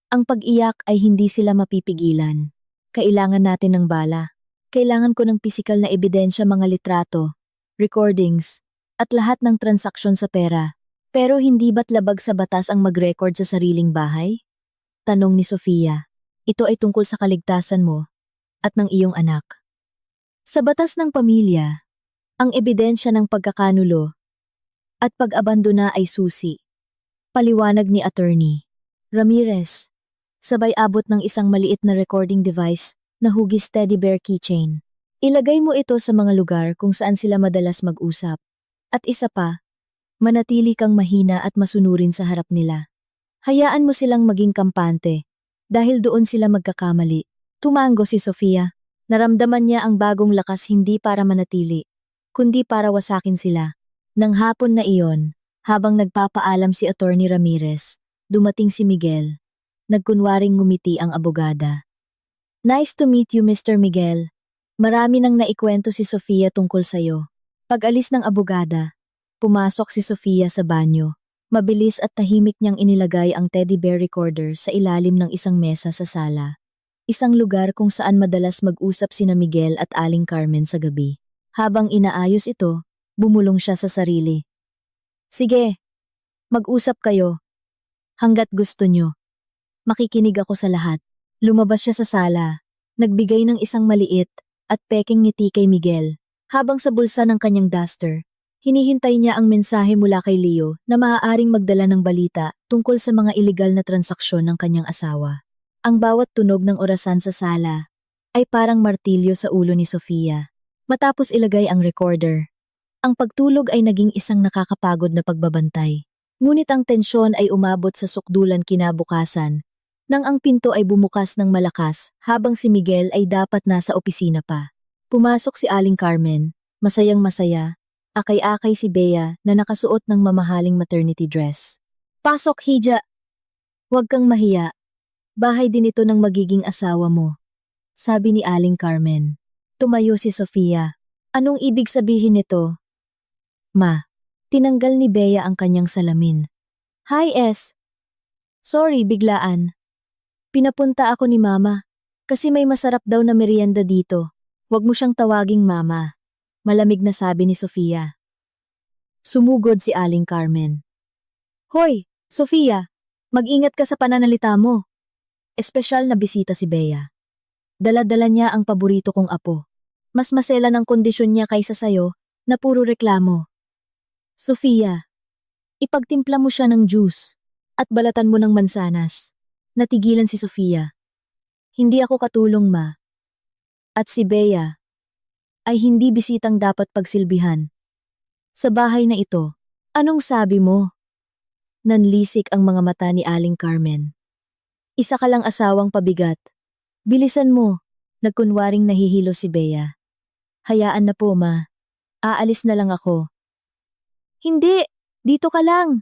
Ang pag-iyak ay hindi sila mapipigilan. Kailangan natin ng bala. Kailangan ko ng pisikal na ebidensya, mga litrato, recordings, at lahat ng transaksyon sa pera. Pero hindi ba't labag sa batas ang mag-record sa sariling bahay? Tanong ni Sofia. Ito ay tungkol sa kaligtasan mo at ng iyong anak. Sa batas ng pamilya, Ang ebidensya ng pagkakanulo at pag-abandona ay susi. Paliwanag ni Attorney Ramirez. Sabay abot ng isang maliit na recording device na hugis teddy bear keychain. Ilagay mo ito sa mga lugar kung saan sila madalas mag-usap. At isa pa, manatili kang mahina at masunurin sa harap nila. Hayaan mo silang maging kampante. Dahil doon sila magkakamali. Tumango si Sofia. Naramdaman niya ang bagong lakas hindi para manatili, kundi para wasakin sila. Nang hapon na iyon, habang nagpapaalam si Attorney Ramirez, dumating si Miguel. Nagkunwaring ngumiti ang abogada. Nice to meet you, Mr. Miguel. Marami nang naikwento si Sofia tungkol sayo. Pag-alis ng abogada, pumasok si Sofia sa banyo. Mabilis at tahimik niyang inilagay ang teddy bear recorder sa ilalim ng isang mesa sa sala. Isang lugar kung saan madalas mag-usap sina Miguel at Aling Carmen sa gabi. Habang inaayos ito, bumulong siya sa sarili. Sige, mag-usap kayo. Hanggat gusto nyo. Makikinig ako sa lahat. Lumabas siya sa sala, nagbigay ng isang maliit at peking ngiti kay Miguel. Habang sa bulsa ng kanyang duster, hinihintay niya ang mensahe mula kay Leo na maaaring magdala ng balita tungkol sa mga iligal na transaksyon ng kanyang asawa. Ang bawat tunog ng orasan sa sala ay parang martilyo sa ulo ni Sofia. Matapos ilagay ang recorder, ang pagtulog ay naging isang nakakapagod na pagbabantay. Ngunit ang tensyon ay umabot sa sukdulan kinabukasan nang ang pinto ay bumukas ng malakas habang si Miguel ay dapat nasa opisina pa. Pumasok si Aling Carmen, masayang masaya, akay-akay si Bea na nakasuot ng mamahaling maternity dress. Pasok, Hija! Huwag kang mahiya. Bahay din ito ng magiging asawa mo, sabi ni Aling Carmen. Tumayo si Sofia. Anong ibig sabihin nito? Ma, tinanggal ni Bea ang kanyang salamin. Hi, S. Sorry, biglaan. Pinapunta ako ni Mama, kasi may masarap daw na merienda dito. Huwag mo siyang tawaging Mama, malamig na sabi ni Sofia. Sumugod si Aling Carmen. Hoy, Sofia, mag-ingat ka sa pananalita mo. Espesyal na bisita si Bea. Dala-dala niya ang paborito kong apo. Mas masela ng kondisyon niya kaysa sayo na puro reklamo. Sofia, ipagtimpla mo siya ng juice at balatan mo ng mansanas. Natigilan si Sofia. Hindi ako katulong, Ma. At si Bea ay hindi bisitang dapat pagsilbihan. Sa bahay na ito, anong sabi mo? Nanlisik ang mga mata ni Aling Carmen. Isa ka lang asawang pabigat. Bilisan mo, nagkunwaring nahihilo si Bea. Hayaan na po, Ma. Aalis na lang ako. Hindi, dito ka lang.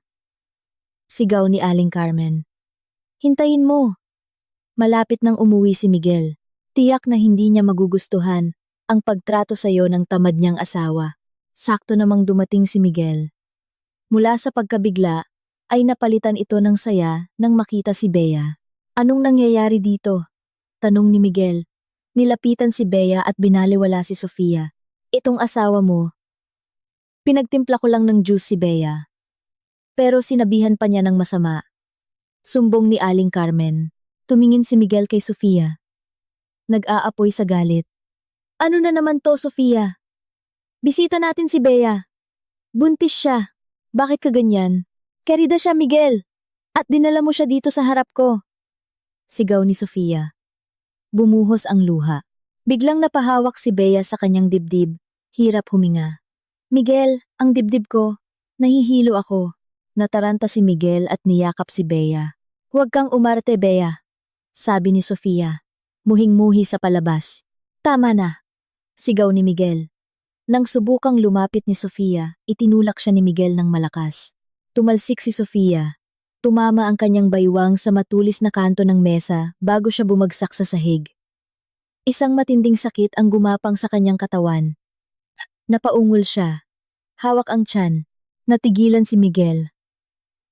Sigaw ni Aling Carmen. Hintayin mo. Malapit nang umuwi si Miguel. Tiyak na hindi niya magugustuhan ang pagtrato sa iyo ng tamad niyang asawa. Sakto namang dumating si Miguel. Mula sa pagkabigla, ay napalitan ito ng saya nang makita si Bea. Anong nangyayari dito? Tanong ni Miguel. Nilapitan si Bea at binaliwala si Sofia. Itong asawa mo. Pinagtimpla ko lang ng juice si Bea. Pero sinabihan pa niya ng masama. Sumbong ni Aling Carmen. Tumingin si Miguel kay Sofia. Nag-aapoy sa galit. Ano na naman to, Sofia? Bisita natin si Bea. Buntis siya. Bakit ka ganyan? Kerida siya, Miguel. At dinala mo siya dito sa harap ko. Sigaw ni Sofia. Bumuhos ang luha. Biglang napahawak si Bea sa kanyang dibdib. Hirap huminga. Miguel, ang dibdib ko. Nahihilo ako. Nataranta si Miguel at niyakap si Bea. Huwag kang umarte, Bea. Sabi ni Sofia. Muhing-muhi sa palabas. Tama na. Sigaw ni Miguel. Nang subukang lumapit ni Sofia, itinulak siya ni Miguel ng malakas. Tumalsik si Sofia. Tumama ang kanyang baywang sa matulis na kanto ng mesa bago siya bumagsak sa sahig. Isang matinding sakit ang gumapang sa kanyang katawan. Napaungol siya. Hawak ang tiyan. Natigilan si Miguel.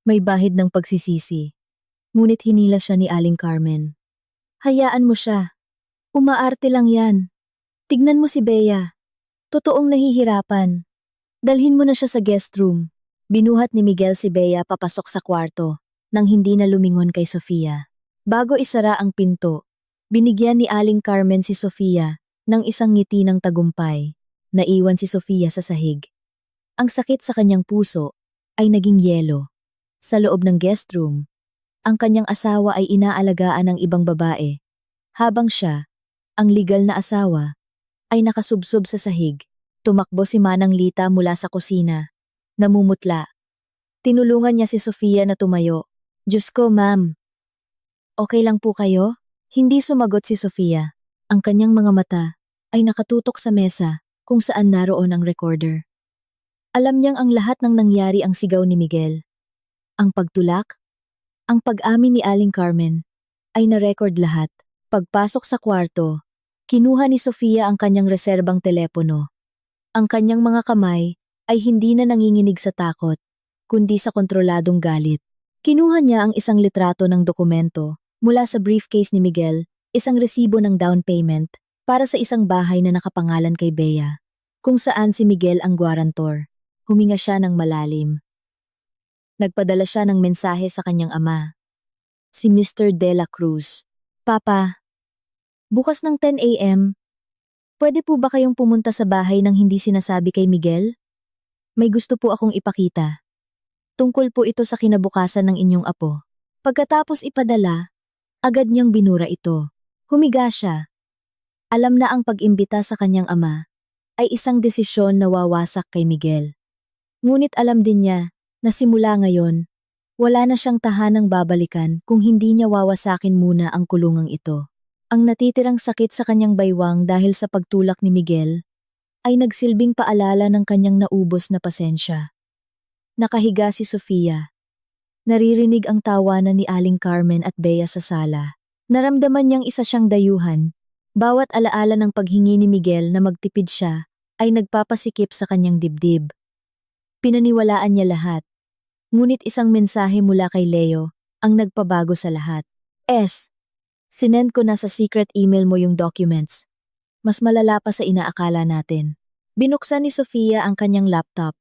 May bahid ng pagsisisi. Ngunit hinila siya ni Aling Carmen. Hayaan mo siya. Umaarte lang yan. Tignan mo si Bea. Totoong nahihirapan. Dalhin mo na siya sa guest room. Binuhat ni Miguel si Bea papasok sa kwarto nang hindi na lumingon kay Sofia. Bago isara ang pinto, binigyan ni Aling Carmen si Sofia ng isang ngiti ng tagumpay. naiwan si Sofia sa sahig. Ang sakit sa kanyang puso ay naging yelo. Sa loob ng guest room, ang kanyang asawa ay inaalagaan ng ibang babae, habang siya, ang legal na asawa, ay nakasubsob sa sahig. Tumakbo si Manang Lita mula sa kusina. Namumutla. Tinulungan niya si Sofia na tumayo. Diyos ko, ma'am. Okay lang po kayo? Hindi sumagot si Sofia. Ang kanyang mga mata ay nakatutok sa mesa kung saan naroon ang recorder. Alam niyang ang lahat ng nangyari ang sigaw ni Miguel. Ang pagtulak, ang pag-amin ni Aling Carmen, ay na-record lahat. Pagpasok sa kwarto, kinuha ni Sofia ang kanyang reserbang telepono. Ang kanyang mga kamay ay hindi na nanginginig sa takot, kundi sa kontroladong galit. Kinuha niya ang isang litrato ng dokumento mula sa briefcase ni Miguel, isang resibo ng down payment para sa isang bahay na nakapangalan kay Bea, kung saan si Miguel ang guarantor. Huminga siya ng malalim. Nagpadala siya ng mensahe sa kanyang ama, si Mr. De La Cruz. Papa, bukas ng 10 a.m., pwede po ba kayong pumunta sa bahay nang hindi sinasabi kay Miguel? May gusto po akong ipakita. Tungkol po ito sa kinabukasan ng inyong apo. Pagkatapos ipadala, agad niyang binura ito. Humiga siya. Alam na ang pag-imbita sa kanyang ama ay isang desisyon na wawasak kay Miguel. Ngunit alam din niya na simula ngayon, wala na siyang tahanang babalikan kung hindi niya wawasakin muna ang kulungang ito. Ang natitirang sakit sa kanyang baywang dahil sa pagtulak ni Miguel ay nagsilbing paalala ng kanyang naubos na pasensya. Nakahiga si Sofia. Naririnig ang tawanan ni Aling Carmen at Bea sa sala. Naramdaman niyang isa siyang dayuhan. Bawat alaala ng paghingi ni Miguel na magtipid siya ay nagpapasikip sa kanyang dibdib. Pinaniwalaan niya lahat. Ngunit isang mensahe mula kay Leo ang nagpabago sa lahat. Sinend ko na sa secret email mo yung documents. Mas malala pa sa inaakala natin. Binuksan ni Sofia ang kanyang laptop.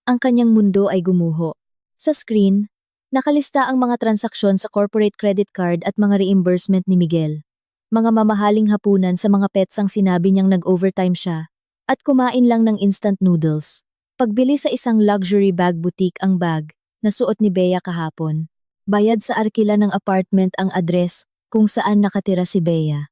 Ang kanyang mundo ay gumuho. Sa screen, nakalista ang mga transaksyon sa corporate credit card at mga reimbursement ni Miguel. Mga mamahaling hapunan sa mga pets ang sinabi niyang nag-overtime siya at kumain lang ng instant noodles. Pagbili sa isang luxury bag boutique ang bag na suot ni Bea kahapon. Bayad sa arkila ng apartment ang address kung saan nakatira si Bea.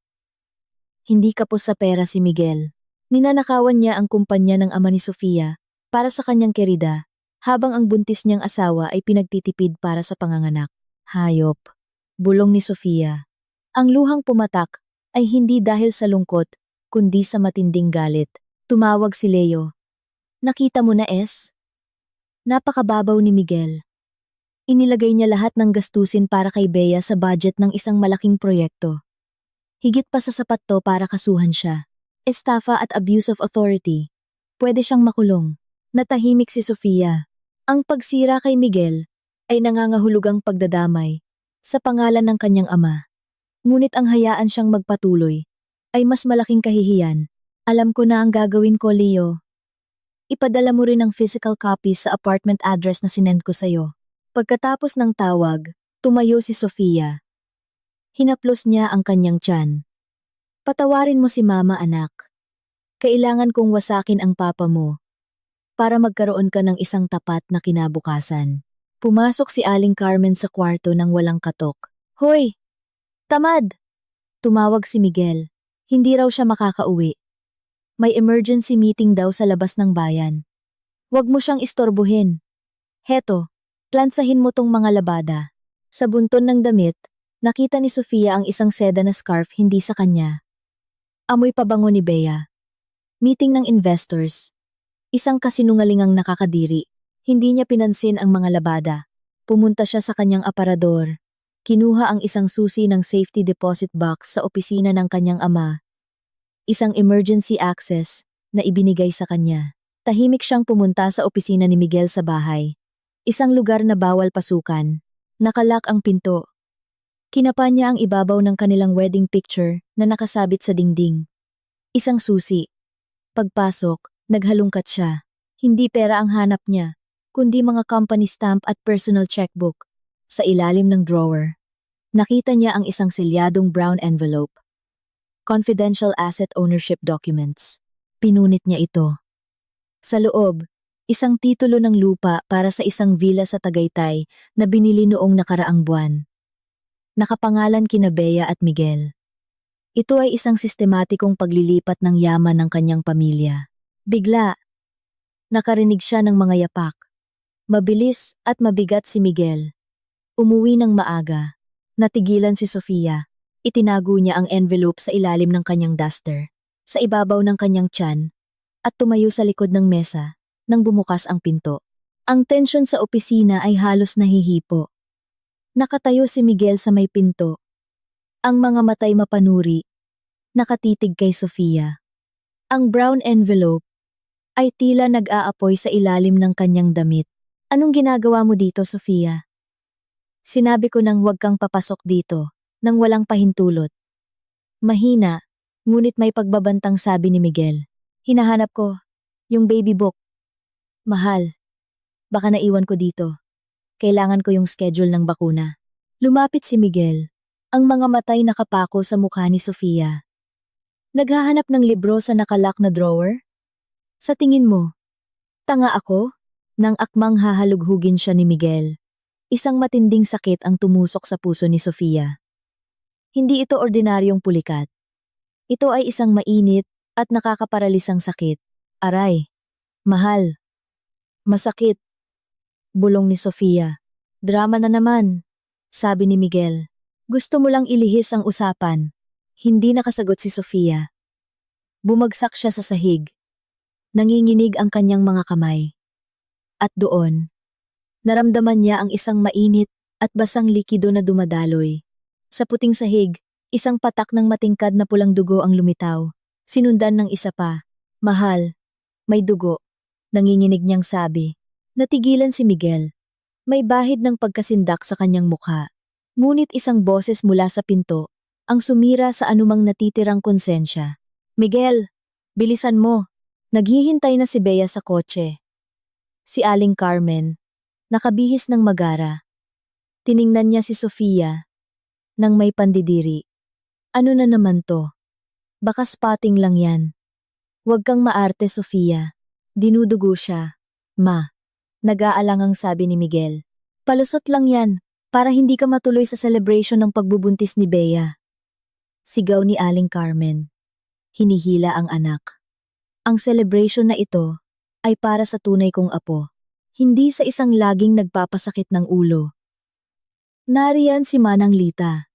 Hindi kapos sa pera si Miguel. Ninanakawan niya ang kumpanya ng ama ni Sofia para sa kanyang kerida, habang ang buntis niyang asawa ay pinagtitipid para sa panganganak. Hayop. Bulong ni Sofia. Ang luhang pumatak ay hindi dahil sa lungkot, kundi sa matinding galit. Tumawag si Leo. Nakita mo na, Napakababaw ni Miguel. Inilagay niya lahat ng gastusin para kay Bea sa budget ng isang malaking proyekto. Higit pa sa sapat to para kasuhan siya. Estafa at abuse of authority. Pwede siyang makulong. Natahimik si Sofia. Ang pagsira kay Miguel ay nangangahulugang pagdadamay sa pangalan ng kanyang ama. Ngunit ang hayaan siyang magpatuloy ay mas malaking kahihiyan. Alam ko na ang gagawin ko, Leo. Ipadala mo rin ang physical copies sa apartment address na sinend ko sa'yo. Pagkatapos ng tawag, tumayo si Sofia. Hinaplos niya ang kanyang tiyan. Patawarin mo si mama, anak. Kailangan kong wasakin ang papa mo para magkaroon ka ng isang tapat na kinabukasan. Pumasok si Aling Carmen sa kwarto nang walang katok. Hoy! Tamad! Tumawag si Miguel. Hindi raw siya makakauwi. May emergency meeting daw sa labas ng bayan. Huwag mo siyang istorbohin. Heto, plansahin mo tong mga labada. Sa bunton ng damit, nakita ni Sofia ang isang seda na scarf hindi sa kanya. Amoy pabango ni Bea. Meeting ng investors. Isang kasinungalingang nakakadiri. Hindi niya pinansin ang mga labada. Pumunta siya sa kanyang aparador. Kinuha ang isang susi ng safety deposit box sa opisina ng kanyang ama. Isang emergency access na ibinigay sa kanya. Tahimik siyang pumunta sa opisina ni Miguel sa bahay. Isang lugar na bawal pasukan. Nakalak ang pinto. Kinapa niya ang ibabaw ng kanilang wedding picture na nakasabit sa dingding. Isang susi. Pagpasok, naghalungkat siya. Hindi pera ang hanap niya, kundi mga company stamp at personal checkbook. Sa ilalim ng drawer, nakita niya ang isang selyadong brown envelope. Confidential asset ownership documents. Pinunit niya ito. Sa loob, isang titulo ng lupa para sa isang villa sa Tagaytay na binili noong nakaraang buwan. Nakapangalan kina Bea at Miguel. Ito ay isang sistematikong paglilipat ng yaman ng kanyang pamilya. Bigla, nakarinig siya ng mga yapak. Mabilis at mabigat si Miguel. Umuwi ng maaga. Natigilan si Sofia. Itinago niya ang envelope sa ilalim ng kanyang duster, sa ibabaw ng kanyang tiyan, at tumayo sa likod ng mesa nang bumukas ang pinto. Ang tensyon sa opisina ay halos nahihipo. Nakatayo si Miguel sa may pinto. Ang mga matay mapanuri, nakatitig kay Sofia. Ang brown envelope ay tila nag-aapoy sa ilalim ng kanyang damit. Anong ginagawa mo dito, Sofia? Sinabi ko nang huwag kang papasok dito, nang walang pahintulot. Mahina, ngunit may pagbabantang sabi ni Miguel. Hinahanap ko, yung baby book. Mahal, baka naiwan ko dito. Kailangan ko yung schedule ng bakuna. Lumapit si Miguel. Ang mga matay nakapako sa mukha ni Sofia. Naghahanap ng libro sa nakalock na drawer? Sa tingin mo, tanga ako? Nang akmang hahalughugin siya ni Miguel. Isang matinding sakit ang tumusok sa puso ni Sofia. Hindi ito ordinaryong pulikat. Ito ay isang mainit at nakakaparalisang sakit. Aray, mahal, masakit. Bulong ni Sofia. Drama na naman, sabi ni Miguel. Gusto mo lang ilihis ang usapan. Hindi nakasagot si Sofia. Bumagsak siya sa sahig. Nanginginig ang kanyang mga kamay. At doon, naramdaman niya ang isang mainit at basang likido na dumadaloy. Sa puting sahig, isang patak ng matingkad na pulang dugo ang lumitaw. Sinundan ng isa pa. Mahal, may dugo. Nanginginig niyang sabi. Natigilan si Miguel. May bahid ng pagkasindak sa kanyang mukha. Ngunit isang boses mula sa pinto, ang sumira sa anumang natitirang konsensya. Miguel, bilisan mo. Naghihintay na si Bea sa kotse. Si Aling Carmen, nakabihis ng magara. Tiningnan niya si Sofia, nang may pandidiri. Ano na naman to? Baka spotting lang yan. Huwag kang maarte, Sofia. Dinudugo siya. Ma, nag-aalangang sabi ni Miguel. Palusot lang yan. Para hindi ka matuloy sa celebration ng pagbubuntis ni Bea. Sigaw ni Aling Carmen. Hinihila ang anak. Ang celebration na ito ay para sa tunay kong apo. Hindi sa isang laging nagpapasakit ng ulo. Nariyan si Manang Lita.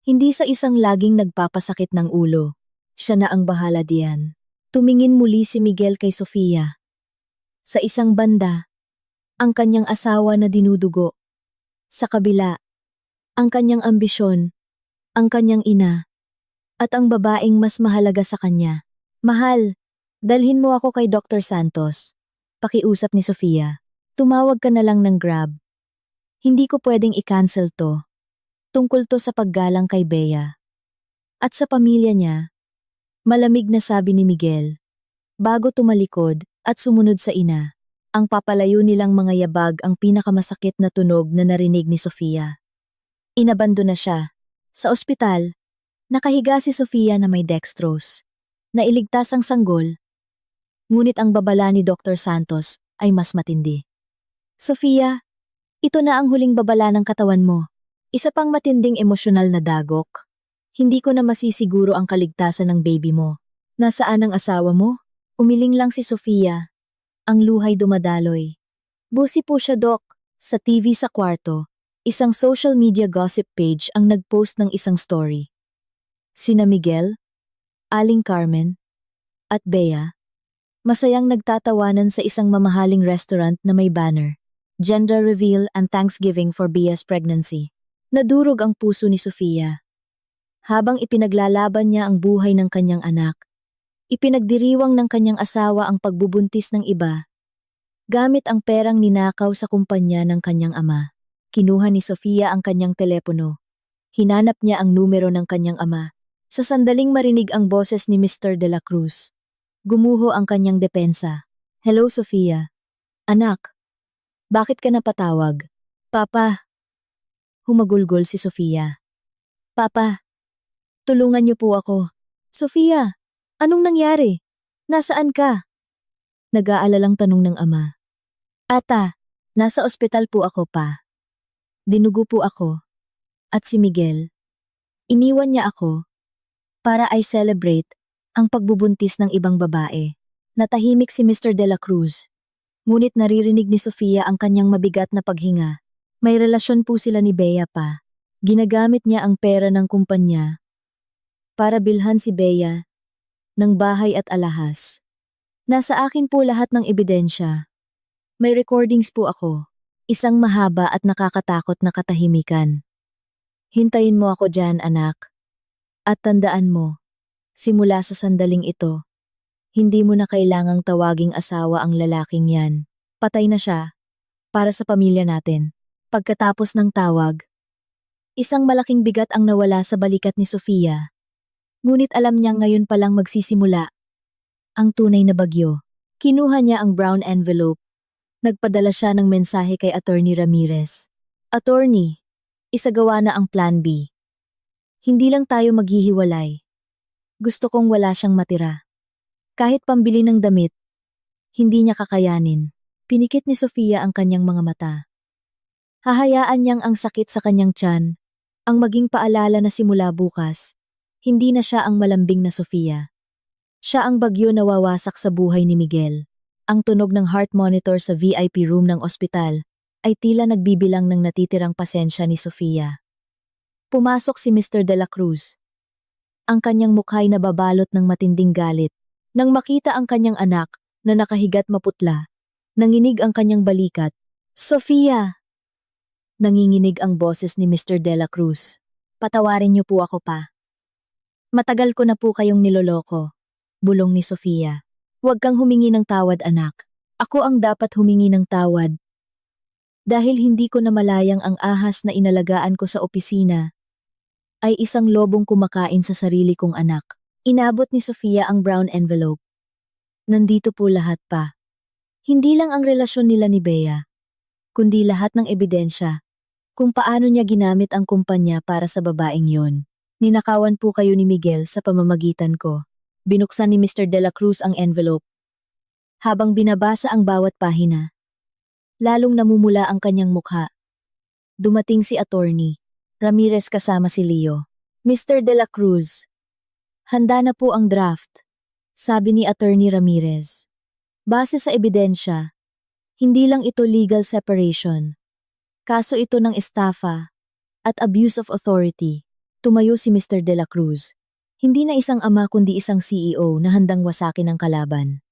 Hindi sa isang laging nagpapasakit ng ulo. Siya na ang bahala diyan. Tumingin muli si Miguel kay Sofia. Sa isang banda, ang kanyang asawa na dinudugo. Sa kabila, ang kanyang ambisyon, ang kanyang ina, at ang babaeng mas mahalaga sa kanya. Mahal, dalhin mo ako kay Dr. Santos. Pakiusap ni Sofia. Tumawag ka na lang ng Grab. Hindi ko pwedeng i-cancel to. Tungkol to sa paggalang kay Bea. At sa pamilya niya, malamig na sabi ni Miguel. Bago tumalikod at sumunod sa ina. Ang papalayo nilang mga yabag ang pinakamasakit na tunog na narinig ni Sofia. Inabando na siya. Sa ospital, nakahiga si Sofia na may dextrose. Nailigtas ang sanggol. Ngunit ang babala ni Dr. Santos ay mas matindi. Sofia, ito na ang huling babala ng katawan mo. Isa pang matinding emosyonal na dagok. Hindi ko na masisiguro ang kaligtasan ng baby mo. Nasaan ang asawa mo? Umiling lang si Sofia. Ang luhay dumadaloy. Busi po siya, Doc. Sa TV sa kwarto, isang social media gossip page ang nagpost ng isang story. Sina Miguel, Aling Carmen, at Bea, masayang nagtatawanan sa isang mamahaling restaurant na may banner. Gender reveal and Thanksgiving for Bea's pregnancy. Nadurog ang puso ni Sofia. Habang ipinaglalaban niya ang buhay ng kanyang anak, ipinagdiriwang ng kanyang asawa ang pagbubuntis ng iba. Gamit ang perang ninakaw sa kumpanya ng kanyang ama, kinuha ni Sofia ang kanyang telepono. Hinanap niya ang numero ng kanyang ama. Sa sandaling marinig ang boses ni Mr. De La Cruz. Gumuho ang kanyang depensa. Hello, Sofia. Anak, bakit ka napatawag? Papa. Humagulgol si Sofia. Papa, tulungan niyo po ako. Sofia, anong nangyari? Nasaan ka? Nag-aalalang tanong ng ama. Ata, nasa ospital po ako pa. Dinugo po ako. At si Miguel, iniwan niya ako para I celebrate ang pagbubuntis ng ibang babae. Natahimik si Mr. De La Cruz. Ngunit naririnig ni Sofia ang kanyang mabigat na paghinga. May relasyon po sila ni Bea pa. Ginagamit niya ang pera ng kumpanya para bilhan si Bea ng bahay at alahas. Nasa akin po lahat ng ebidensya. May recordings po ako. Isang mahaba at nakakatakot na katahimikan. Hintayin mo ako dyan, anak. At tandaan mo, simula sa sandaling ito, hindi mo na kailangang tawaging asawa ang lalaking yan. Patay na siya, para sa pamilya natin. Pagkatapos ng tawag, isang malaking bigat ang nawala sa balikat ni Sofia. Ngunit alam niyang ngayon palang magsisimula ang tunay na bagyo. Kinuha niya ang brown envelope. Nagpadala siya ng mensahe kay Attorney Ramirez. Attorney, isagawa na ang Plan B. Hindi lang tayo maghihiwalay. Gusto kong wala siyang matira. Kahit pambili ng damit, hindi niya kakayanin. Pinikit ni Sofia ang kanyang mga mata. Hahayaan niyang ang sakit sa kanyang tiyan, ang maging paalala na simula bukas, hindi na siya ang malambing na Sofia. Siya ang bagyo na wawasak sa buhay ni Miguel. Ang tunog ng heart monitor sa VIP room ng ospital ay tila nagbibilang ng natitirang pasensya ni Sofia. Pumasok si Mr. De La Cruz. Ang kanyang mukha'y nababalot ng matinding galit. Nang makita ang kanyang anak na nakahigat maputla, nanginig ang kanyang balikat. Sofia! Nanginginig ang boses ni Mr. De La Cruz. Patawarin niyo po ako pa. Matagal ko na po kayong niloloko. Bulong ni Sofia. Huwag kang humingi ng tawad, anak. Ako ang dapat humingi ng tawad. Dahil hindi ko namalayang ang ahas na inalagaan ko sa opisina ay isang lobong kumakain sa sarili kong anak. Inabot ni Sofia ang brown envelope. Nandito po lahat pa. Hindi lang ang relasyon nila ni Bea, kundi lahat ng ebidensya kung paano niya ginamit ang kumpanya para sa babaeng yon. Ninakawan po kayo ni Miguel sa pamamagitan ko. Binuksan ni Mr. De La Cruz ang envelope. Habang binabasa ang bawat pahina, lalong namumula ang kanyang mukha. Dumating si Attorney Ramirez kasama si Leo. Mr. De La Cruz, handa na po ang draft, sabi ni Attorney Ramirez. Base sa ebidensya, hindi lang ito legal separation. Kaso ito ng estafa at abuse of authority. Tumayo si Mr. De La Cruz. Hindi na isang ama kundi isang CEO na handang wasakin ang kalaban.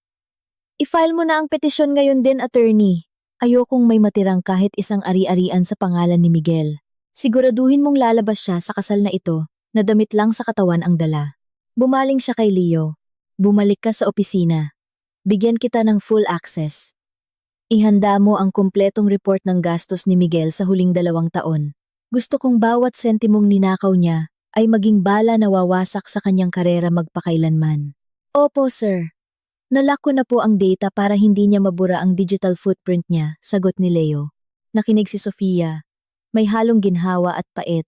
I-file mo na ang petisyon ngayon din, attorney. Ayokong may matirang kahit isang ari-arian sa pangalan ni Miguel. Siguraduhin mong lalabas siya sa kasal na ito na damit lang sa katawan ang dala. Bumaling siya kay Leo. Bumalik ka sa opisina. Bigyan kita ng full access. Ihanda mo ang kumpletong report ng gastos ni Miguel sa huling 2 taon. Gusto kong bawat sentimong ninakaw niya ay maging bala na wawasak sa kanyang karera magpakailanman. Opo, sir. Nalock ko na po ang data para hindi niya mabura ang digital footprint niya, sagot ni Leo. Nakinig si Sofia. May halong ginhawa at pait.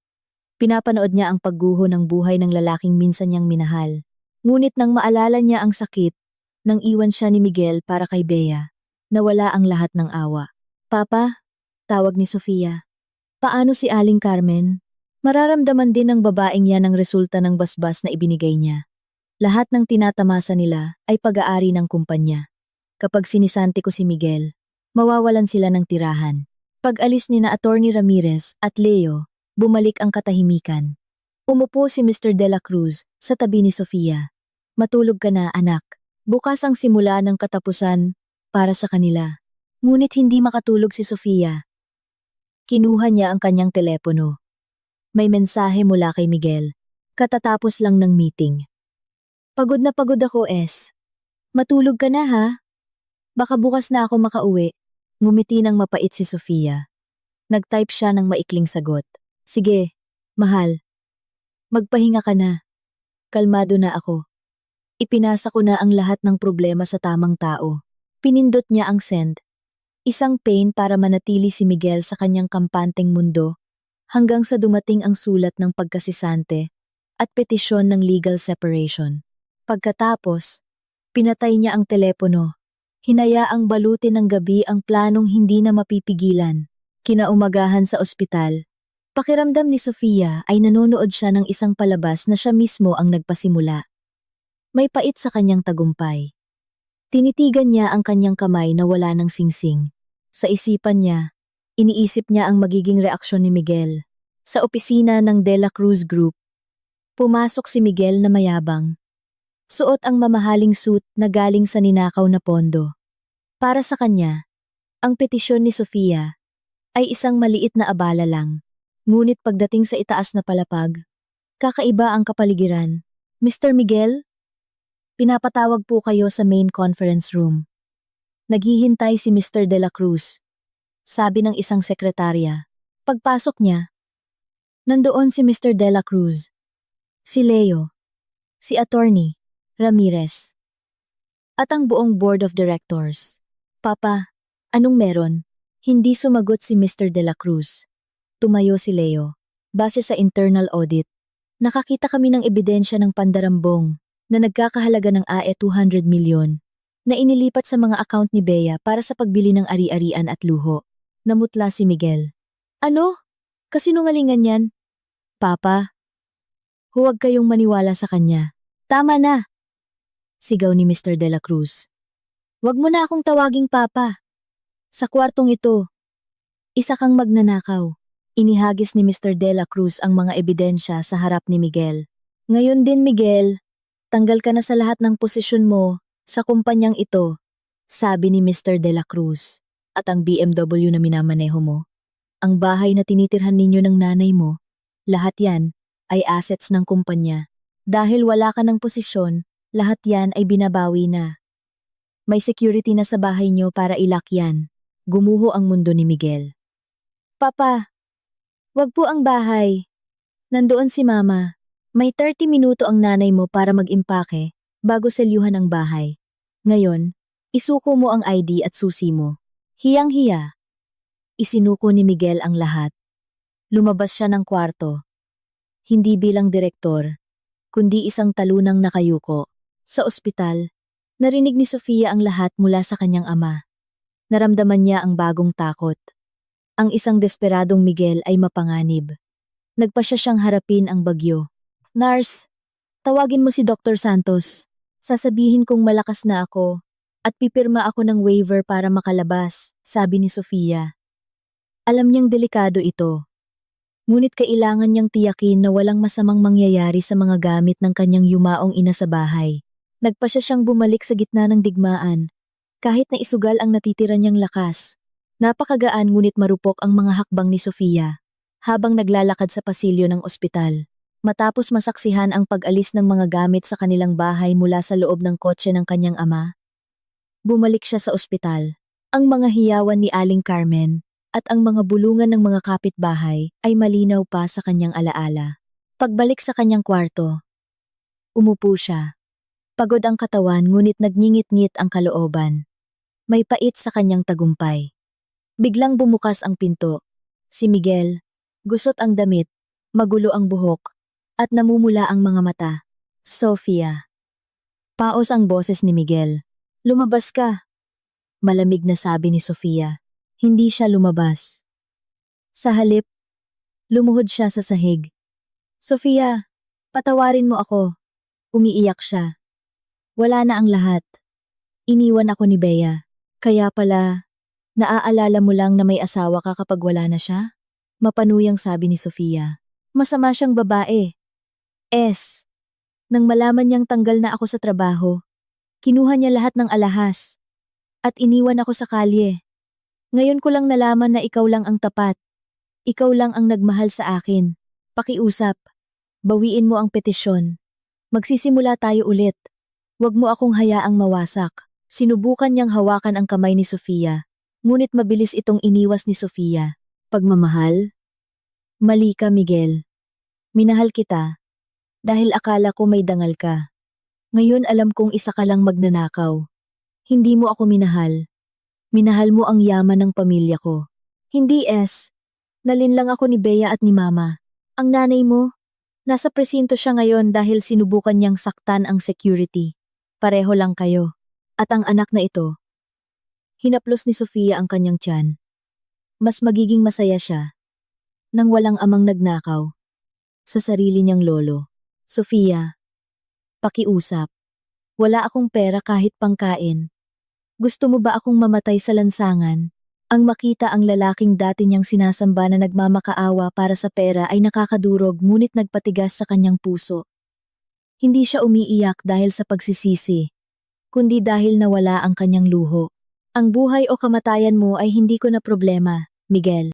Pinapanood niya ang pagguho ng buhay ng lalaking minsan niyang minahal. Ngunit nang maalala niya ang sakit, nang iwan siya ni Miguel para kay Bea, nawala ang lahat ng awa. Papa, tawag ni Sofia. Paano si Aling Carmen? Mararamdaman din ng babaeng yan ang resulta ng basbas na ibinigay niya. Lahat ng tinatamasa nila ay pag-aari ng kumpanya. Kapag sinisante ko si Miguel, mawawalan sila ng tirahan. Pag-alis ni na Attorney Ramirez at Leo, bumalik ang katahimikan. Umupo si Mr. De La Cruz sa tabi ni Sofia. Matulog ka na, anak. Bukas ang simula ng katapusan para sa kanila. Ngunit hindi makatulog si Sofia. Kinuha niya ang kanyang telepono. May mensahe mula kay Miguel. Katatapos lang ng meeting. Pagod na pagod ako, S. Matulog ka na, ha? Baka bukas na ako makauwi. Ngumiti ng mapait si Sofia. Nag-type siya ng maikling sagot. Sige, mahal. Magpahinga ka na. Kalmado na ako. Ipinasa ko na ang lahat ng problema sa tamang tao. Pinindot niya ang send. Isang pain para manatili si Miguel sa kanyang kampanteng mundo hanggang sa dumating ang sulat ng pagkasisante at petisyon ng legal separation. Pagkatapos, pinatay niya ang telepono. Hinayaang balutin ng gabi ang planong hindi na mapipigilan. Kinaumagahan sa ospital. Pakiramdam ni Sofia ay nanonood siya ng isang palabas na siya mismo ang nagpasimula. May pait sa kanyang tagumpay. Tinitigan niya ang kanyang kamay na wala ng singsing. Sa isipan niya, iniisip niya ang magiging reaksyon ni Miguel. Sa opisina ng De La Cruz Group, pumasok si Miguel na mayabang. Suot ang mamahaling suit na galing sa ninakaw na pondo. Para sa kanya, ang petisyon ni Sofia ay isang maliit na abala lang. Ngunit pagdating sa itaas na palapag, kakaiba ang kapaligiran. Mr. Miguel, pinapatawag po kayo sa main conference room. Naghihintay si Mr. De La Cruz, sabi ng isang sekretarya. Pagpasok niya, nandoon si Mr. De La Cruz, si Leo, si Attorney Ramirez, at ang buong board of directors. Papa, anong meron? Hindi sumagot si Mr. De La Cruz. Tumayo si Leo. Base sa internal audit, nakakita kami ng ebidensya ng pandarambong na nagkakahalaga ng AE 200 milyon na inilipat sa mga account ni Bea para sa pagbili ng ari-arian at luho. Namutla si Miguel. Ano? Kasinungalingan yan? Papa, huwag kayong maniwala sa kanya. Tama na! Sigaw ni Mr. De La Cruz. Huwag mo na akong tawaging papa. Sa kwartong ito, isa kang magnanakaw. Inihagis ni Mr. De La Cruz ang mga ebidensya sa harap ni Miguel. Ngayon din Miguel, tanggal ka na sa lahat ng posisyon mo sa kumpanyang ito, sabi ni Mr. De La Cruz. At ang BMW na minamaneho mo, ang bahay na tinitirhan ninyo ng nanay mo, lahat yan ay assets ng kumpanya. Dahil wala ka ng posisyon, lahat yan ay binabawi na. May security na sa bahay nyo para ilak yan. Gumuho ang mundo ni Miguel. Papa, wag po ang bahay. Nandoon si Mama. May 30 minuto ang nanay mo para mag-impake bago selyuhan ang bahay. Ngayon, isuko mo ang ID at susi mo. Hiyang-hiya. Isinuko ni Miguel ang lahat. Lumabas siya ng kwarto. Hindi bilang direktor, kundi isang talunang nakayuko. Sa ospital, narinig ni Sofia ang lahat mula sa kanyang ama. Naramdaman niya ang bagong takot. Ang isang desperadong Miguel ay mapanganib. Nagpasya siyang harapin ang bagyo. Nurse, tawagin mo si Dr. Santos. Sasabihin kong malakas na ako at pipirma ako ng waiver para makalabas, sabi ni Sofia. Alam niyang delikado ito. Ngunit kailangan niyang tiyakin na walang masamang mangyayari sa mga gamit ng kanyang yumaong ina sa bahay. Nagpasya siyang bumalik sa gitna ng digmaan. Kahit na isugal ang natitira niyang lakas. Napakagaan ngunit marupok ang mga hakbang ni Sofia habang naglalakad sa pasilyo ng ospital. Matapos masaksihan ang pag-alis ng mga gamit sa kanilang bahay mula sa loob ng kotse ng kanyang ama, bumalik siya sa ospital. Ang mga hiyawan ni Aling Carmen at ang mga bulungan ng mga kapitbahay ay malinaw pa sa kanyang alaala. Pagbalik sa kanyang kwarto, umupo siya. Pagod ang katawan ngunit nagngingit-ngit ang kalooban. May pait sa kanyang tagumpay. Biglang bumukas ang pinto. Si Miguel, gusot ang damit, magulo ang buhok, at namumula ang mga mata. Sofia. Paos ang boses ni Miguel. Lumabas ka. Malamig na sabi ni Sofia. Hindi siya lumabas. Sa halip, lumuhod siya sa sahig. Sofia, patawarin mo ako. Umiiyak siya. Wala na ang lahat. Iniwan ako ni Bea. Kaya pala, naaalala mo lang na may asawa ka kapag wala na siya? Mapanuyang sabi ni Sofia. Masama siyang babae. Nang malaman niyang tanggal na ako sa trabaho, kinuha niya lahat ng alahas. At iniwan ako sa kalye. Ngayon ko lang nalaman na ikaw lang ang tapat. Ikaw lang ang nagmahal sa akin. Pakiusap. Bawiin mo ang petisyon. Magsisimula tayo ulit. Huwag mo akong hayaang mawasak. Sinubukan niyang hawakan ang kamay ni Sofia, ngunit mabilis itong iniwas ni Sofia. Pagmamahal? Mali ka, Miguel. Minahal kita, dahil akala ko may dangal ka. Ngayon alam kong isa ka lang magnanakaw. Hindi mo ako minahal. Minahal mo ang yaman ng pamilya ko. Hindi, Nalinlang ako ni Bea at ni Mama. Ang nanay mo, nasa presinto siya ngayon dahil sinubukan niyang saktan ang security. Pareho lang kayo. At ang anak na ito, Hinaplos ni Sofia ang kanyang tiyan. Mas magiging masaya siya nang walang amang nagnakaw sa sarili niyang lolo. Sofia, pakiusap. Wala akong pera kahit pangkain. Gusto mo ba akong mamatay sa lansangan? Ang makita ang lalaking dati niyang sinasamba na nagmamakaawa para sa pera ay nakakadurog ngunit nagpatigas sa kanyang puso. Hindi siya umiiyak dahil sa pagsisisi, kundi dahil nawala ang kanyang luho. Ang buhay o kamatayan mo ay hindi ko na problema, Miguel.